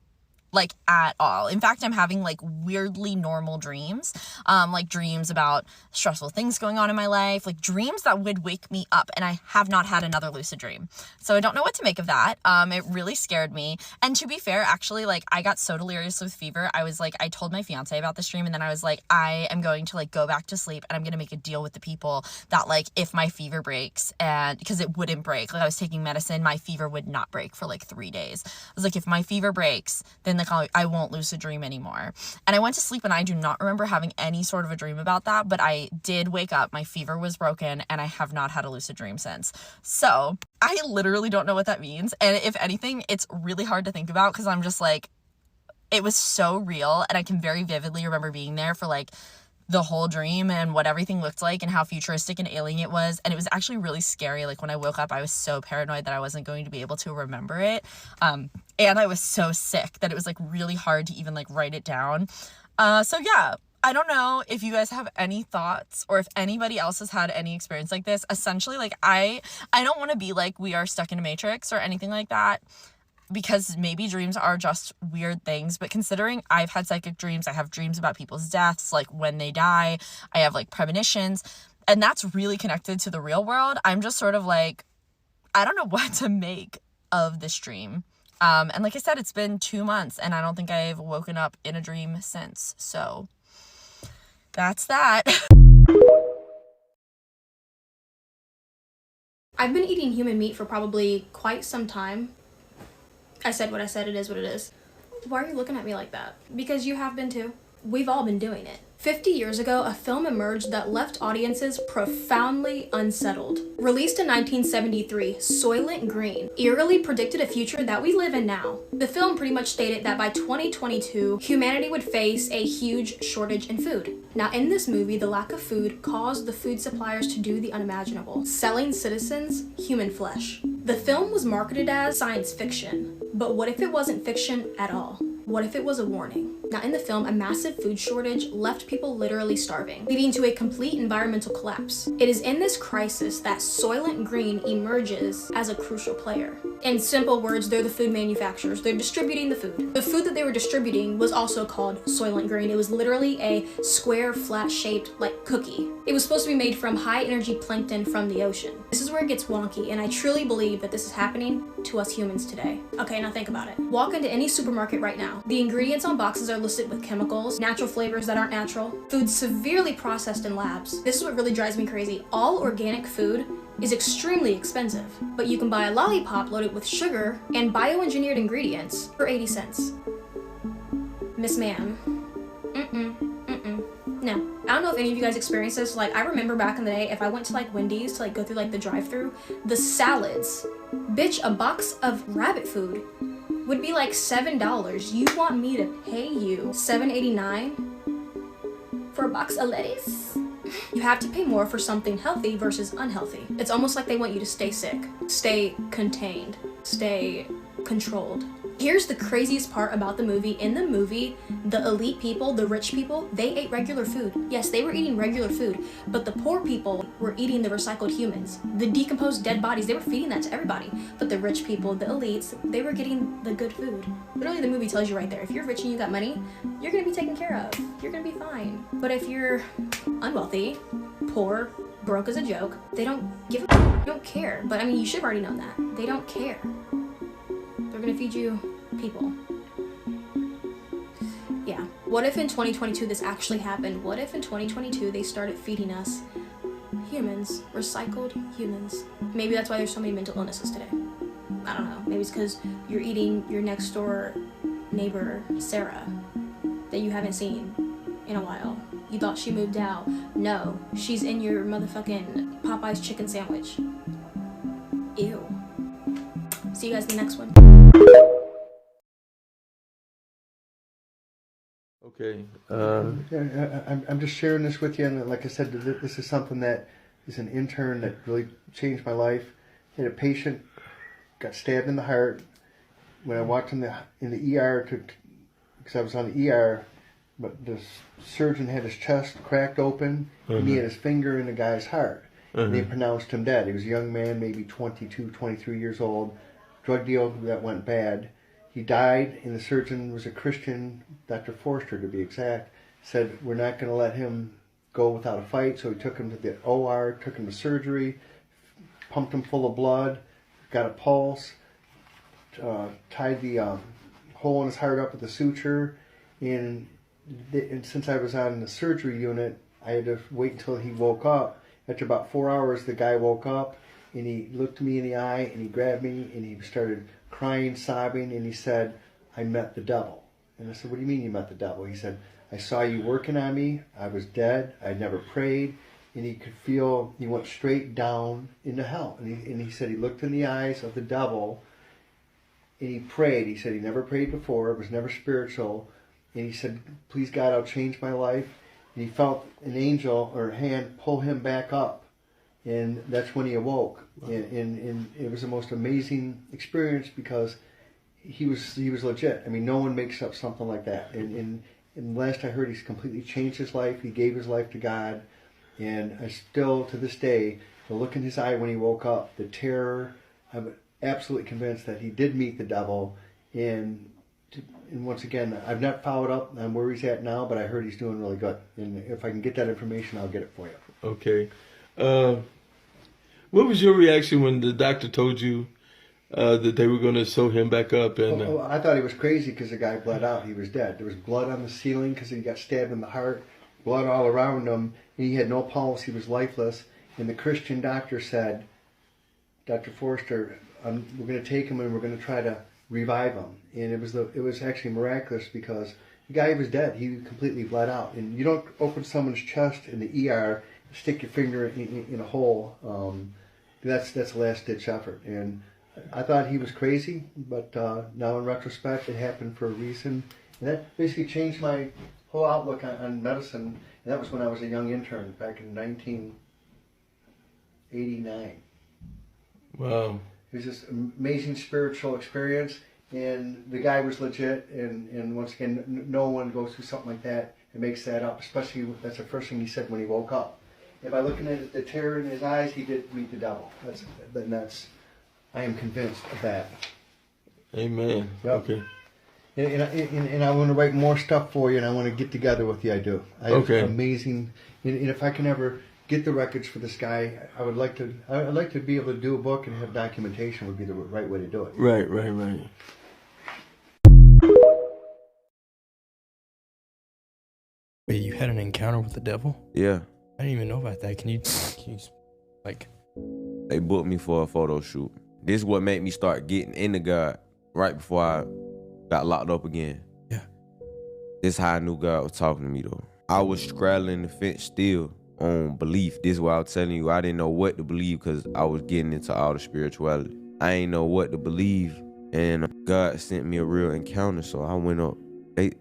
Like at all. In fact, I'm having like weirdly normal dreams, like dreams about stressful things going on in my life, like dreams that would wake me up, and I have not had another lucid dream. So I don't know what to make of that. It really scared me. And to be fair, actually, like I got so delirious with fever. I was like, I told my fiance about this dream, and then I was like, I am going to like go back to sleep and I'm going to make a deal with the people that like if my fever breaks, and because it wouldn't break, like I was taking medicine, my fever would not break for like 3 days. I was like, if my fever breaks, then like I won't lucid dream anymore. And I went to sleep and I do not remember having any sort of a dream about that, but I did wake up, my fever was broken, and I have not had a lucid dream since. So I literally don't know what that means. And if anything, it's really hard to think about because I'm just like, it was so real, and I can very vividly remember being there for like the whole dream and what everything looked like and how futuristic and alien it was. And it was actually really scary. Like when I woke up, I was so paranoid that I wasn't going to be able to remember it. And I was so sick that it was like really hard to even like write it down. So yeah, I don't know if you guys have any thoughts or if anybody else has had any experience like this. Essentially, like I don't want to be like we are stuck in a matrix or anything like that, because maybe dreams are just weird things. But considering I've had psychic dreams, I have dreams about people's deaths, like when they die, I have like premonitions, and that's really connected to the real world. I'm just sort of like, I don't know what to make of this dream. And like I said, it's been 2 months and I don't think I've woken up in a dream since. So that's that. I've been eating human meat for probably quite some time. I said what I said, it is what it is. Why are you looking at me like that? Because you have been too. We've all been doing it. 50 years ago, a film emerged that left audiences profoundly unsettled. Released in 1973, Soylent Green eerily predicted a future that we live in now. The film pretty much stated that by 2022, humanity would face a huge shortage in food. Now, in this movie, the lack of food caused the food suppliers to do the unimaginable, selling citizens human flesh. The film was marketed as science fiction, but what if it wasn't fiction at all? What if it was a warning? Now, in the film, a massive food shortage left people literally starving, leading to a complete environmental collapse. It is in this crisis that Soylent Green emerges as a crucial player. In simple words, they're the food manufacturers. They're distributing the food. The food that they were distributing was also called Soylent Green. It was literally a square, flat-shaped, like, cookie. It was supposed to be made from high-energy plankton from the ocean. This is where it gets wonky, and I truly believe that this is happening to us humans today. Okay, now think about it. Walk into any supermarket right now. The ingredients on boxes are listed with chemicals, natural flavors that aren't natural, food severely processed in labs. This is what really drives me crazy. All organic food is extremely expensive, but you can buy a lollipop loaded with sugar and bioengineered ingredients for 80 cents. Miss Ma'am. No. I don't know if any of you guys experience this. Like, I remember back in the day, if I went to like Wendy's to like go through like the drive-thru, the salads, bitch, a box of rabbit food would be like $7. You want me to pay you $7.89 for a box of lettuce? You have to pay more for something healthy versus unhealthy. It's almost like they want you to stay sick, stay contained, stay controlled. Here's the craziest part about the movie. In the movie, the elite people, the rich people, they ate regular food. Yes, they were eating regular food, but the poor people were eating the recycled humans. The decomposed dead bodies, they were feeding that to everybody. But the rich people, the elites, they were getting the good food. Literally, the movie tells you right there, if you're rich and you got money, you're gonna be taken care of. You're gonna be fine. But if you're unwealthy, poor, broke as a joke, they don't give a they don't care. But I mean, you should have already known that. They don't care. They're gonna feed you people. Yeah. What if in 2022 this actually happened? What if in 2022 they started feeding us humans, recycled humans? Maybe that's why there's so many mental illnesses today. I don't know. Maybe it's because you're eating your next door neighbor, Sarah, that you haven't seen in a while. You thought she moved out. No, she's in your motherfucking Popeye's chicken sandwich. Ew. See you guys in the next one. Okay. I'm just sharing this with you, and like I said, this is something that is an intern that really changed my life. Had a patient got stabbed in the heart. When I walked in the ER because I was on the ER, but the surgeon had his chest cracked open, and he had his finger in the guy's heart. And they pronounced him dead. He was a young man, maybe 22, 23 years old. Drug deal that went bad. He died, and the surgeon was a Christian, Dr. Forster to be exact, said, we're not going to let him go without a fight. So he took him to the OR, took him to surgery, pumped him full of blood, got a pulse, tied the hole in his heart up with a suture, and since I was on the surgery unit, I had to wait until he woke up. After about 4 hours, the guy woke up, and he looked me in the eye, and he grabbed me, and he started crying, sobbing, and he said, I met the devil. And I said, what do you mean you met the devil? He said, I saw you working on me. I was dead. I never prayed. And he could feel, he went straight down into hell. And he said he looked in the eyes of the devil, and he prayed. He said he never prayed before. It was never spiritual. And he said, please God, I'll change my life. And he felt an angel or a hand pull him back up. And that's when he awoke. And it was the most amazing experience because he was legit. I mean, no one makes up something like that. And last I heard, he's completely changed his life. He gave his life to God. And I still, to this day, the look in his eye when he woke up, the terror, I'm absolutely convinced that he did meet the devil. And once again, I've not followed up on where he's at now, but I heard he's doing really good. And if I can get that information, I'll get it for you. Okay. What was your reaction when the doctor told you that they were going to sew him back up? And I thought he was crazy because the guy bled out. He was dead. There was blood on the ceiling because he got stabbed in the heart, blood all around him, and he had no pulse. He was lifeless. And the Christian doctor said, Dr. Forster, we're going to take him and we're going to try to revive him. And it was actually miraculous because the guy was dead. He completely bled out. And you don't open someone's chest in the ER, stick your finger in a hole. That's a last-ditch effort. And I thought he was crazy, but now in retrospect, it happened for a reason. And that basically changed my whole outlook on medicine. And that was when I was a young intern back in 1989. Wow. It was just an amazing spiritual experience. And the guy was legit. And once again, no one goes through something like that and makes that up. Especially, that's the first thing he said when he woke up. And by looking at the terror in his eyes, he did meet the devil. I am convinced of that. Amen. Yep. Okay. And I want to write more stuff for you, and I want to get together with you. I do. Okay. Amazing. And if I can ever get the records for this guy, I'd like to be able to do a book and have documentation. Would be the right way to do it. Right. Wait, you had an encounter with the devil? Yeah. I didn't even know about that. Can you like... They booked me for a photo shoot. This is what made me start getting into God right before I got locked up again. Yeah. This is how I knew God was talking to me though. I was straddling the fence still on belief. This is why I was telling you I didn't know what to believe because I was getting into all the spirituality. I ain't know what to believe, and God sent me a real encounter, so I went up.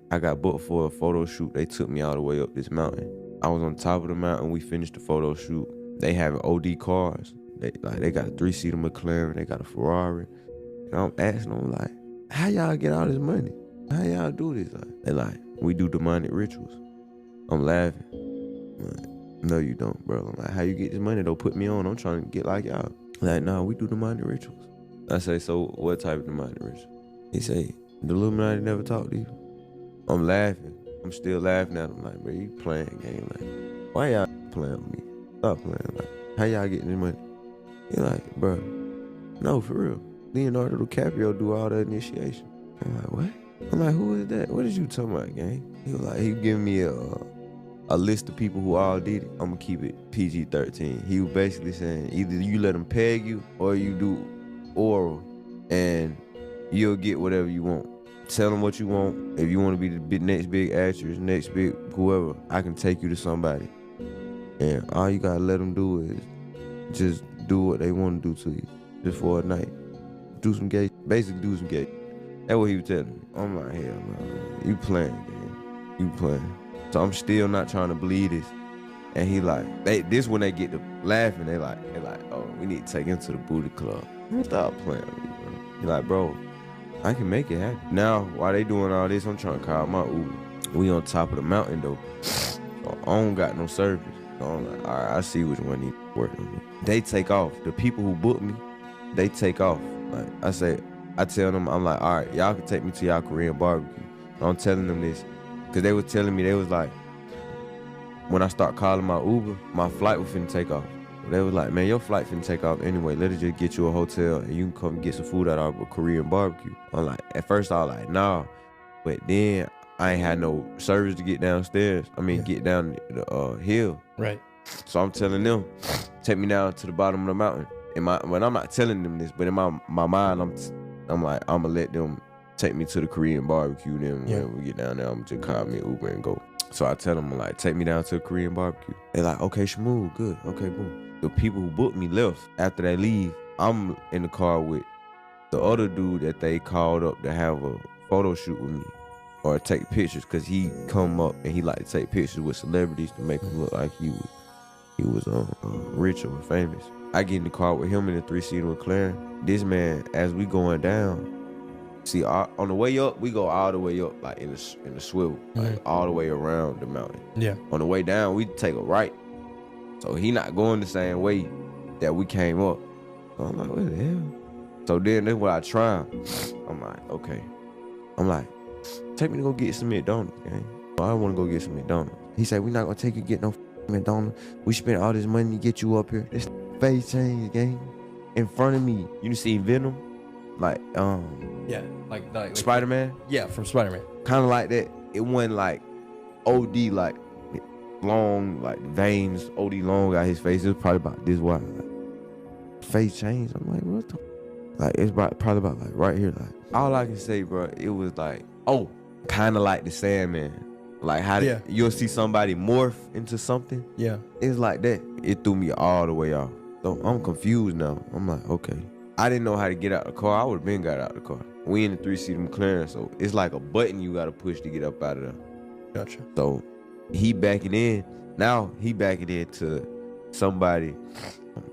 I got booked for a photo shoot. They took me all the way up this mountain. I was on top of the mountain. We finished the photo shoot. They have OD cars. They got a 3-seater McLaren. They got a Ferrari. And I'm asking them like, how y'all get all this money? How y'all do this? They like, we do demonic rituals. I'm laughing. I'm like, no, you don't, bro. I'm like, how you get this money? Don't put me on. I'm trying to get like y'all. Like, nah, we do demonic rituals. I say, so what type of demonic ritual? He say, the Illuminati never talk to you. I'm laughing. I'm still laughing at him like, bro, you playing game. Like, why y'all playing with me? Stop playing. Like, how y'all getting this money? He like, bro, no, for real. Leonardo DiCaprio do all the initiation. I'm like, what? I'm like, who is that? What is you talking about, gang? He was like, he giving me a list of people who all did it. I'm gonna keep it PG-13. He was basically saying, either you let them peg you or you do oral and you'll get whatever you want tell them what you want. If you want to be the next big actress, next big whoever, I can take you to somebody. And all you gotta let them do is just do what they want to do to you, just for a night. Do some gay, basically do some gay. That's what he was telling me. I'm like, hell no, you playing, man. You playing. So I'm still not trying to believe this. And he like, this when they get to laughing, they like, oh, we need to take him to the booty club. Stop playing with me, bro. He like, bro, I can make it happen. Now, while they doing all this, I'm trying to call my Uber. We on top of the mountain though. So I don't got no service. So I'm like, all right, I see which one need to work on me. They take off. The people who booked me, they take off. Like I tell them, I'm like, all right, y'all can take me to y'all Korean barbecue. I'm telling them this, cause they was telling me, they was like, when I start calling my Uber, my flight was finna take off. They was like, man, your flight finna take off anyway. Let us just get you a hotel and you can come get some food at our Korean barbecue. I'm like, at first I was like, nah. But then I ain't had no service to get downstairs. Get down the hill. Right. So I'm telling them, take me down to the bottom of the mountain. When I'm not telling them this, but in my mind, I'm like, I'm gonna let them take me to the Korean barbecue. Then when we get down there, I'm just call me an Uber and go. So I tell them, like, take me down to the Korean barbecue. They're like, okay, Shmoo, good, okay, boom. The people who booked me left. After they leave, I'm in the car with the other dude that they called up to have a photo shoot with me or take pictures, because he come up and he like to take pictures with celebrities to make him look like he was rich or famous. I get in the car with him in a 3-seater McLaren. This man, as we going down, see, on the way up, we go all the way up, like in the swivel, like all the way around the mountain. Yeah. On the way down, we take a right. So he not going the same way that we came up. So I'm like, what the hell? So then that's what I try. I'm like, okay. I'm like, take me to go get some McDonald's, gang. I want to go get some McDonald's. He said, we not going to take you to get no McDonald's. We spent all this money to get you up here. This face change, gang. In front of me. You see Venom? Like, yeah, like Spider-Man? Yeah, from Spider-Man. Kind of like that. It wasn't like OD, like long, like veins, OD long out his face. It was probably about this wide. Like, face change. I'm like, what the? Like, it's probably about like right here. Like, all I can say, bro, it was like, oh, kind of like the Sandman. Like how you'll see somebody morph into something. Yeah. It's like that. It threw me all the way off. So I'm confused now. I'm like, okay. I didn't know how to get out the car. I would have been got out the car. We in the 3-seater McLaren, so it's like a button you gotta push to get up out of there. Gotcha. So he backing in. Now he backing into somebody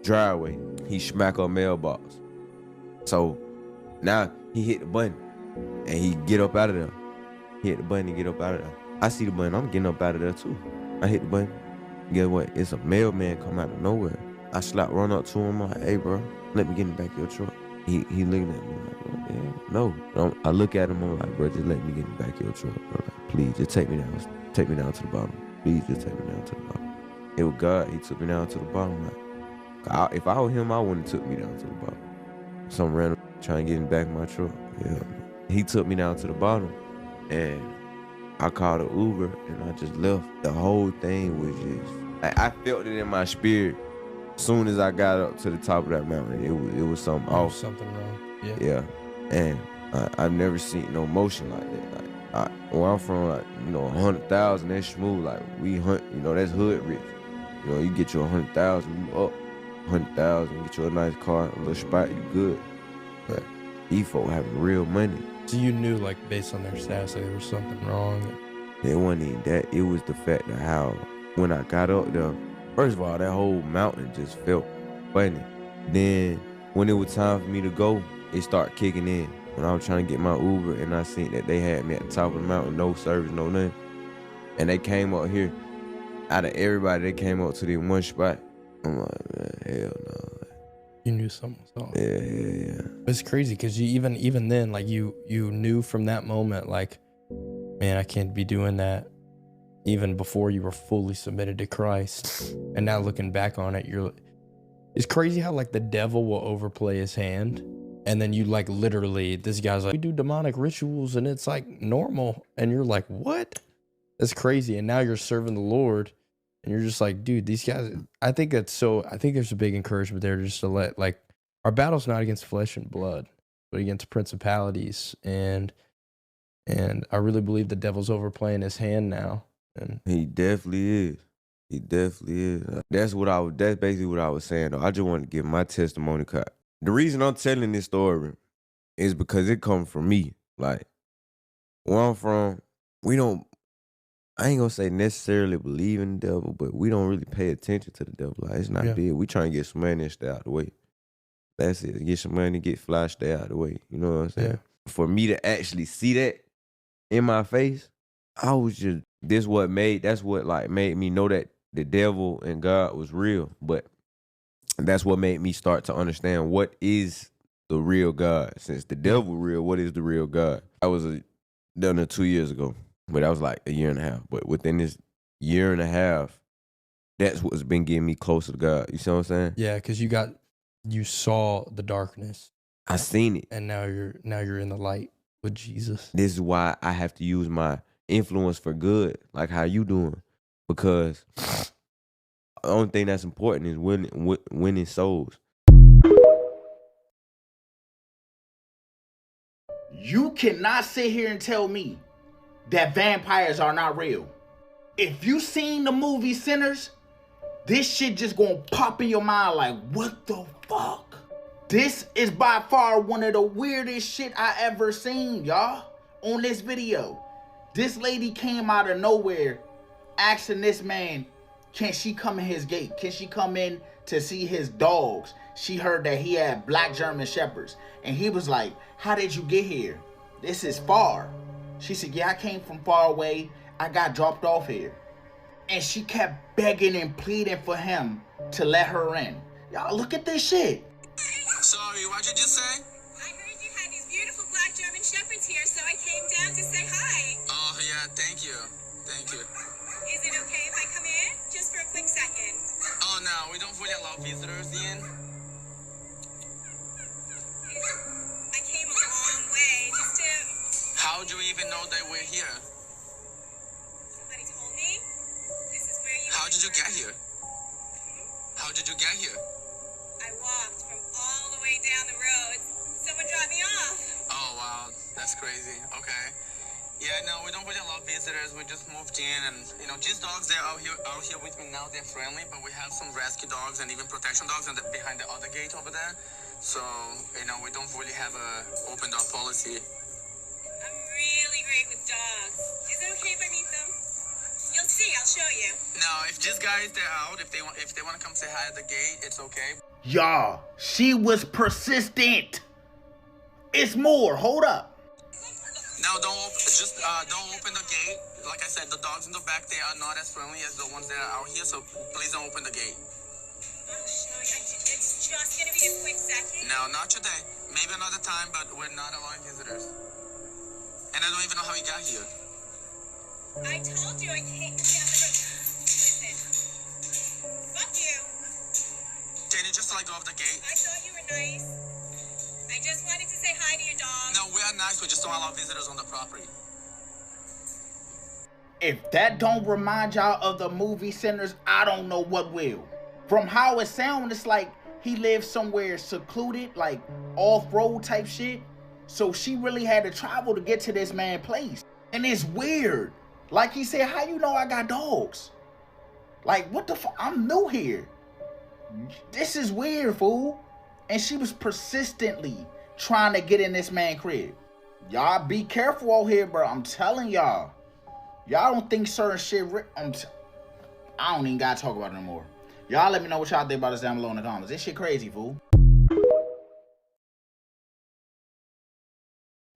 driveway. He smack our mailbox. So now he hit the button and he get up out of there. He hit the button and get up out of there. I see the button. I'm getting up out of there too. I hit the button. Guess what? It's a mailman come out of nowhere. I run up to him. I'm like, hey, bro, let me get in the back of your truck. He looking at me like, oh, yeah, no. I look at him. I'm like, bro, just let me get in the back of your truck, bro. Like, please, just take me down. Take me down to the bottom. Please, just take me down to the bottom. It was God. He took me down to the bottom. Like, if I was him, I wouldn't have took me down to the bottom. Some random trying to get in the back of my truck. Yeah. He took me down to the bottom, and I called an Uber, and I just left. The whole thing was just, like, I felt it in my spirit. As soon as I got up to the top of that mountain, it was something off. Something wrong. Yeah. Yeah. And I've never seen no motion like that. Like, where I'm from, like, 100,000, that's smooth. Like, we hunt, that's hood rich. You get you 100,000, you up 100,000, get you a nice car, a little spot, you good. But these folk having real money. So you knew, like, based on their stats, like, there was something wrong? It wasn't even that. It was the fact of how, when I got up there, first of all, that whole mountain just felt funny. Then, when it was time for me to go, it started kicking in. When I was trying to get my Uber, and I seen that they had me at the top of the mountain, no service, no nothing. And they came up here. Out of everybody, they came up to the one spot. I'm like, man, hell no. You knew something was off. Yeah. It's crazy because you even then, like, you knew from that moment, like, man, I can't be doing that. Even before you were fully submitted to Christ. And now looking back on it, it's crazy how, like, the devil will overplay his hand. And then you, like, literally, this guy's like, we do demonic rituals and it's like normal. And you're like, what? That's crazy. And now you're serving the Lord. And you're just like, dude, these guys, I think there's a big encouragement there just to let, like, our battle's not against flesh and blood, but against principalities and And I really believe the devil's overplaying his hand now. And he definitely is. He definitely is. That's basically what I was saying, though. I just want to give my testimony. The reason I'm telling this story is because it comes from me. Like, where I'm from, I ain't gonna say necessarily believe in the devil, but we don't really pay attention to the devil. Like, it's not big. We trying to get some money and stay out of the way. That's it. Get some money, get fly, stay out of the way. You know what I'm saying? Yeah. For me to actually see that in my face, that's what made me know that the devil and God was real. But that's what made me start to understand what is the real God. Since the devil real, what is the real God? I was done it 2 years ago, but that was like a year and a half. But within this year and a half, that's what's been getting me closer to God. You see what I'm saying? Yeah, because you saw the darkness. I seen it. And now you're in the light with Jesus. This is why I have to use my influence for good, like how you doing. Because the only thing that's important is winning souls. You cannot sit here and tell me that vampires are not real. If you seen the movie Sinners, this shit just gonna pop in your mind like, what the fuck? This is by far one of the weirdest shit I ever seen, y'all. On this video, this lady came out of nowhere asking this man, can she come in his gate? Can she come in to see his dogs? She heard that he had black German shepherds. And he was like, how did you get here? This is far. She said, yeah, I came from far away. I got dropped off here. And she kept begging and pleading for him to let her in. Y'all, look at this shit. Sorry, what'd you just say? I heard you had these beautiful black German shepherds here, so I came down to say hi. Oh, yeah, thank you. Thank you. Is it okay if I come in? Just for a quick second. Oh, no, we don't really allow visitors in. I came a long way just to... How'd you even know they were here? Somebody told me. This is where you... How did you get here? How did you get here? I walked from all the way down the road. Someone dropped me off. Oh, wow. That's crazy. Okay. Yeah, no, we don't really allow visitors. We just moved in, and these dogs, they're out here with me now. They're friendly, but we have some rescue dogs and even protection dogs behind the other gate over there. So, we don't really have a open door policy. I'm really great with dogs. Is it okay if I meet them? You'll see. I'll show you. No, if these guys, they're out. If they want to come say hi at the gate, it's okay. Y'all, she was persistent. It's more. Hold up. No, don't open the gate. Like I said, the dogs in the back, they are not as friendly as the ones that are out here, so please don't open the gate. I'll show you. It's just going to be a quick second. No, not today. Maybe another time, but we're not allowing visitors. And I don't even know how he got here. I told you I can't. Listen. Fuck you. Can you just go off the gate? I thought you were nice. I just wanted to say hi to your dog. No, we are nice. We just don't allow visitors on the property. If that don't remind y'all of the movie Sinners, I don't know what will. From how it sounds, it's like he lives somewhere secluded, like off-road type shit. So she really had to travel to get to this man's place. And it's weird. Like he said, how you know I got dogs? Like, what the fuck? I'm new here. This is weird, fool. And she was persistently trying to get in this man's crib. Y'all be careful out here, bro. I'm telling y'all. Y'all don't think certain shit... I don't even gotta talk about it no more. Y'all let me know what y'all think about this down below in the comments. This shit crazy, fool.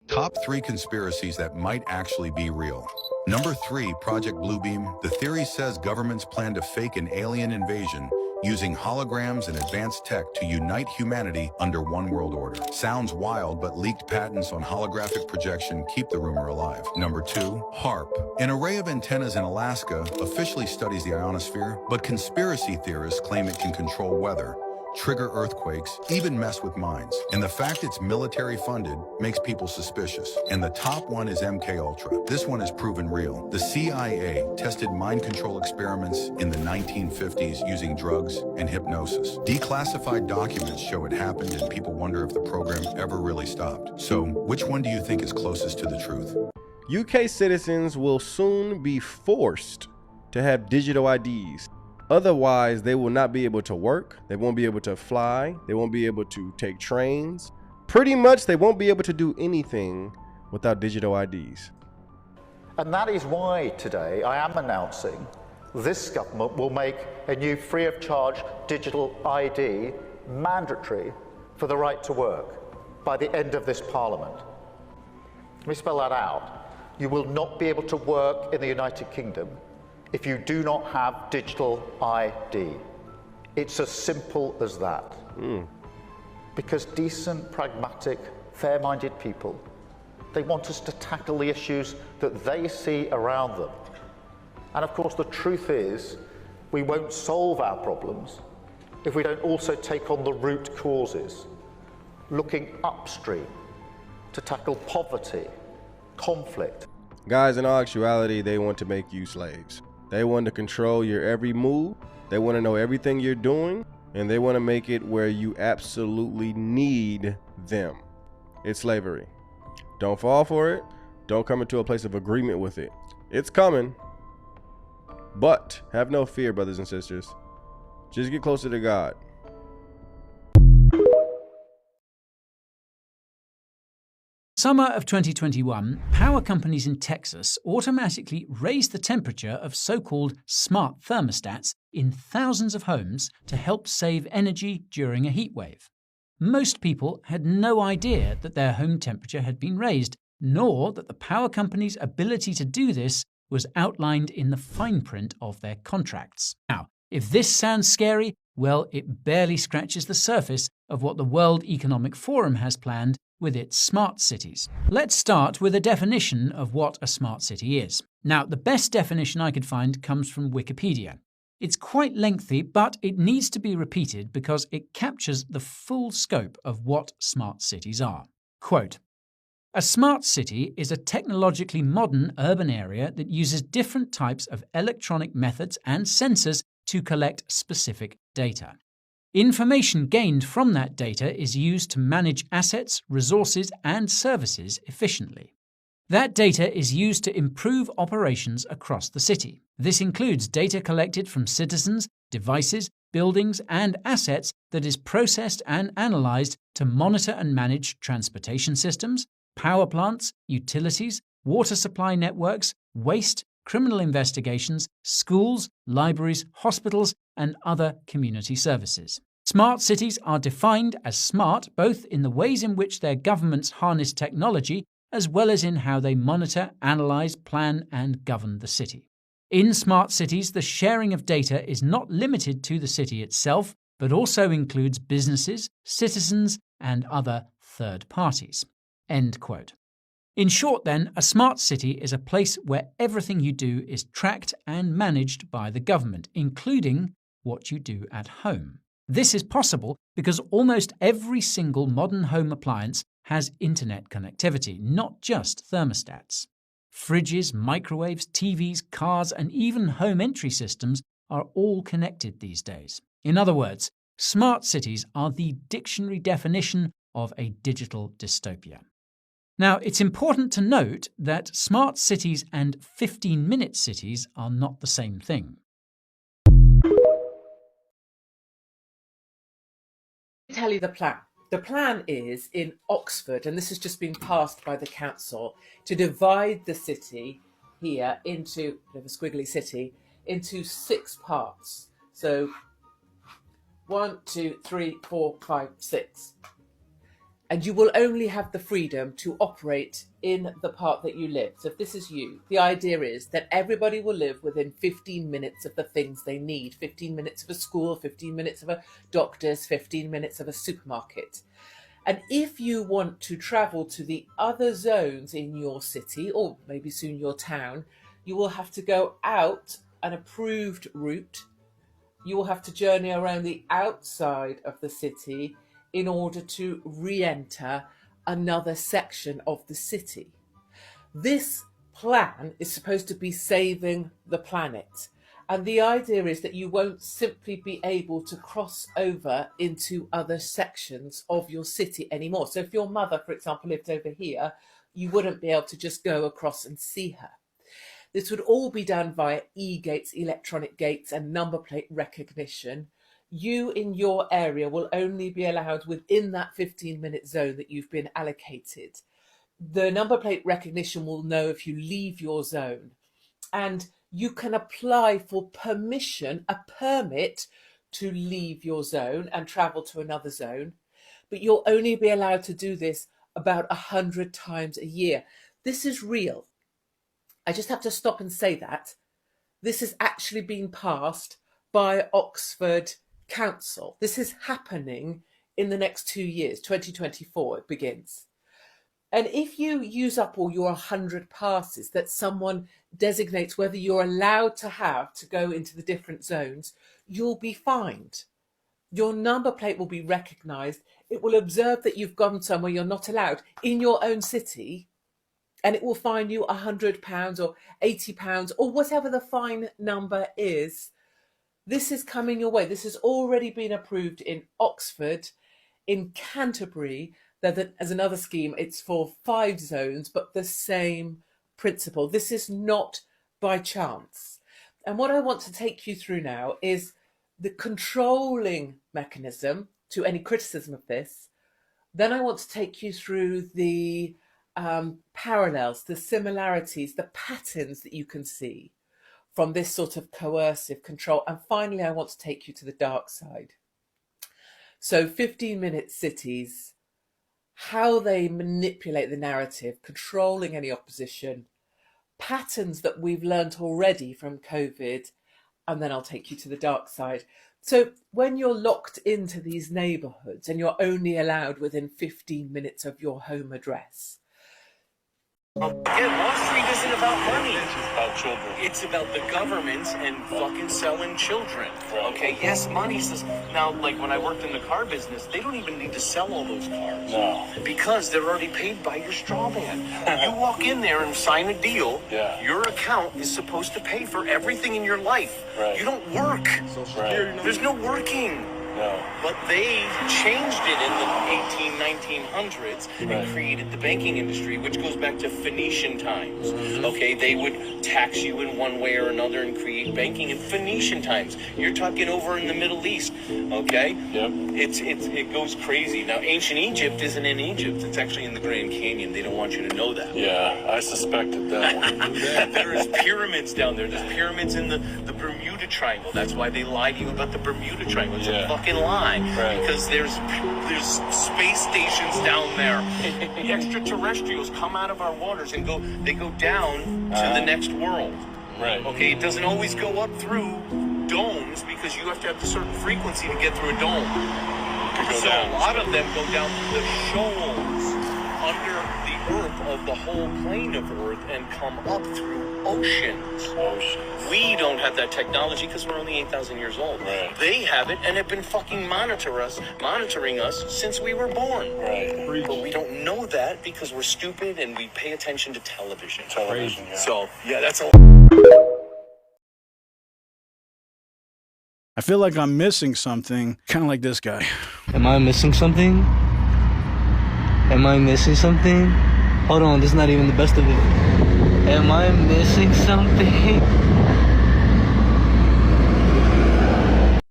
Top 3 conspiracies that might actually be real. Number 3, Project Bluebeam. The theory says governments plan to fake an alien invasion using holograms and advanced tech to unite humanity under one world order. Sounds wild, but leaked patents on holographic projection keep the rumor alive. Number 2, HARP. An array of antennas in Alaska officially studies the ionosphere, but conspiracy theorists claim it can control weather, trigger earthquakes, even mess with minds. And the fact it's military funded makes people suspicious. And the top one is MKUltra. This one is proven real. The CIA tested mind control experiments in the 1950s using drugs and hypnosis. Declassified documents show it happened, and people wonder if the program ever really stopped. So, which one do you think is closest to the truth? UK citizens will soon be forced to have digital IDs. Otherwise, they will not be able to work. They won't be able to fly. They won't be able to take trains. Pretty much, they won't be able to do anything without digital IDs. And that is why today I am announcing this government will make a new free of charge digital ID mandatory for the right to work by the end of this Parliament. Let me spell that out. You will not be able to work in the United Kingdom if you do not have digital ID. It's as simple as that. Because decent, pragmatic, fair-minded people, they want us to tackle the issues that they see around them. And of course, the truth is, we won't solve our problems if we don't also take on the root causes, looking upstream to tackle poverty, conflict. Guys, in all actuality, they want to make you slaves. They want to control your every move. They want to know everything you're doing, and they want to make it where you absolutely need them. It's slavery. Don't fall for it. Don't come into a place of agreement with it. It's coming. But have no fear, brothers and sisters. Just get closer to God. Summer of 2021, power companies in Texas automatically raised the temperature of so-called smart thermostats in thousands of homes to help save energy during a heat wave. Most people had no idea that their home temperature had been raised, nor that the power company's ability to do this was outlined in the fine print of their contracts. Now, if this sounds scary, well, it barely scratches the surface of what the World Economic Forum has planned with its smart cities. Let's start with a definition of what a smart city is. Now, the best definition I could find comes from Wikipedia. It's quite lengthy, but it needs to be repeated because it captures the full scope of what smart cities are. Quote, "A smart city is a technologically modern urban area that uses different types of electronic methods and sensors to collect specific data. Information gained from that data is used to manage assets, resources, and services efficiently. That data is used to improve operations across the city. This includes data collected from citizens, devices, buildings, and assets that is processed and analyzed to monitor and manage transportation systems, power plants, utilities, water supply networks, waste, criminal investigations, schools, libraries, hospitals, and other community services. Smart cities are defined as smart both in the ways in which their governments harness technology as well as in how they monitor, analyze, plan, and govern the city. In smart cities, the sharing of data is not limited to the city itself, but also includes businesses, citizens, and other third parties." End quote. In short, then, a smart city is a place where everything you do is tracked and managed by the government, including what you do at home. This is possible because almost every single modern home appliance has internet connectivity, not just thermostats. Fridges, microwaves, TVs, cars, and even home entry systems are all connected these days. In other words, smart cities are the dictionary definition of a digital dystopia. Now, it's important to note that smart cities and 15-minute cities are not the same thing. Tell you the plan. The plan is in Oxford, and this has just been passed by the council, to divide the city here into, a bit of a squiggly city, into 6 parts. So 1, 2, 3, 4, 5, 6. And you will only have the freedom to operate in the part that you live. So if this is you, the idea is that everybody will live within 15 minutes of the things they need. 15 minutes of a school, 15 minutes of a doctor's, 15 minutes of a supermarket. And if you want to travel to the other zones in your city, or maybe soon your town, you will have to go out an approved route. You will have to journey around the outside of the city in order to re-enter another section of the city. This plan is supposed to be saving the planet. And the idea is that you won't simply be able to cross over into other sections of your city anymore. So if your mother, for example, lived over here, you wouldn't be able to just go across and see her. This would all be done via e-gates, electronic gates, and number plate recognition. You in your area will only be allowed within that 15-minute zone that you've been allocated. The number plate recognition will know if you leave your zone. And you can apply for permission, a permit, to leave your zone and travel to another zone. But you'll only be allowed to do this about 100 times a year. This is real. I just have to stop and say that. This is actually being passed by Oxford Council. This is happening in the next 2 years, 2024 it begins. And if you use up all your 100 passes that someone designates whether you're allowed to have to go into the different zones, you'll be fined. Your number plate will be recognised. It will observe that you've gone somewhere you're not allowed in your own city, and it will fine you £100 or £80 or whatever the fine number is. This is coming your way. This has already been approved in Oxford, in Canterbury. As another scheme, it's for 5 zones, but the same principle. This is not by chance. And what I want to take you through now is the controlling mechanism to any criticism of this. Then I want to take you through the parallels, the similarities, the patterns that you can see from this sort of coercive control. And finally, I want to take you to the dark side. So 15-minute cities, how they manipulate the narrative, controlling any opposition, patterns that we've learnt already from COVID, and then I'll take you to the dark side. So when you're locked into these neighbourhoods and you're only allowed within 15 minutes of your home address. Again, Wall Street isn't about money. It's about children. It's about the government and fucking selling children. Okay, yes, money's this. Now, like when I worked in the car business, they don't even need to sell all those cars. No. Because they're already paid by your straw man. You walk in there and sign a deal, your account is supposed to pay for everything in your life. Right. You don't work. There's no working. No. But they changed it in the 1900s and created the banking industry, which goes back to Phoenician times. Okay, they would tax you in one way or another and create banking in Phoenician times. You're talking over in the Middle East, okay? Yep. It goes crazy. Now, ancient Egypt isn't in Egypt. It's actually in the Grand Canyon. They don't want you to know that. Yeah, I suspected that. There's pyramids down there. There's pyramids in the Bermuda Triangle. That's why they lie to you about the Bermuda Triangle. It's a fucking lie. Right. Because there's space stations down there. The extraterrestrials come out of our waters and they go down to the next world. Right. Okay, it doesn't always go up through domes because you have to have a certain frequency to get through a dome. So a lot of them go down the shoals under the earth of the whole plane of Earth and come up through oceans. We don't have that technology because we're only 8,000 years old. Right. They have it and have been fucking monitoring us since we were born. Right. But we don't know that because we're stupid and we pay attention to television. Yeah. So, yeah, that's all. I feel like I'm missing something, kind of like this guy. Am I missing something? Am I missing something? Hold on, this is not even the best of it. Am I missing something?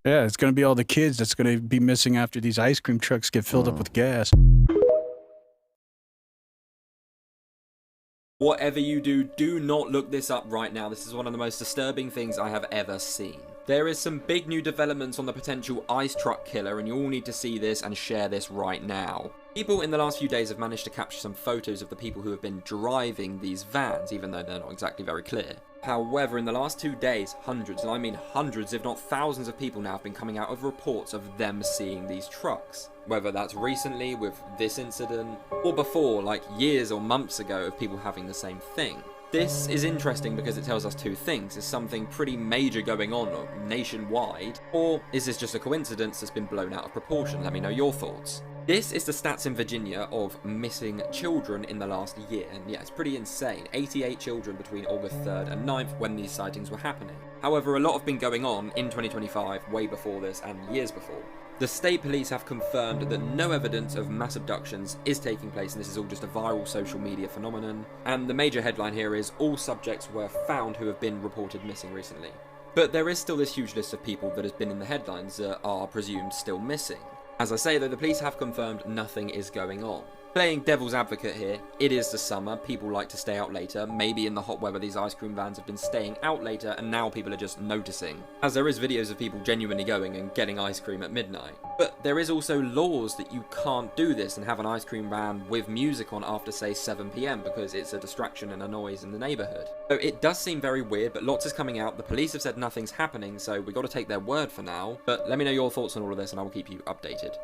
Yeah, it's going to be all the kids that's going to be missing after these ice cream trucks get filled up with gas. Whatever you do, do not look this up right now. This is one of the most disturbing things I have ever seen. There is some big new developments on the potential ice truck killer, and you all need to see this and share this right now. People in the last few days have managed to capture some photos of the people who have been driving these vans, even though they're not exactly very clear. However, in the last 2 days, hundreds, and I mean hundreds, if not thousands of people now have been coming out with reports of them seeing these trucks. Whether that's recently with this incident, or before, like years or months ago, of people having the same thing. This is interesting because it tells us two things. Is something pretty major going on nationwide, or is this just a coincidence that's been blown out of proportion? Let me know your thoughts. This is the stats in Virginia of missing children in the last year, and yeah, it's pretty insane. 88 children between August 3rd and 9th when these sightings were happening. However, a lot have been going on in 2025, way before this, and years before. The state police have confirmed that no evidence of mass abductions is taking place, and this is all just a viral social media phenomenon. And the major headline here is all subjects were found who have been reported missing recently. But there is still this huge list of people that has been in the headlines that are presumed still missing. As I say though, the police have confirmed nothing is going on. Playing devil's advocate here, it is the summer, people like to stay out later, maybe in the hot weather these ice cream vans have been staying out later and now people are just noticing, as there is videos of people genuinely going and getting ice cream at midnight. But there is also laws that you can't do this and have an ice cream van with music on after say 7 PM because it's a distraction and a noise in the neighbourhood. So it does seem very weird, but lots is coming out, the police have said nothing's happening, so we got to take their word for now. But let me know your thoughts on all of this and I will keep you updated.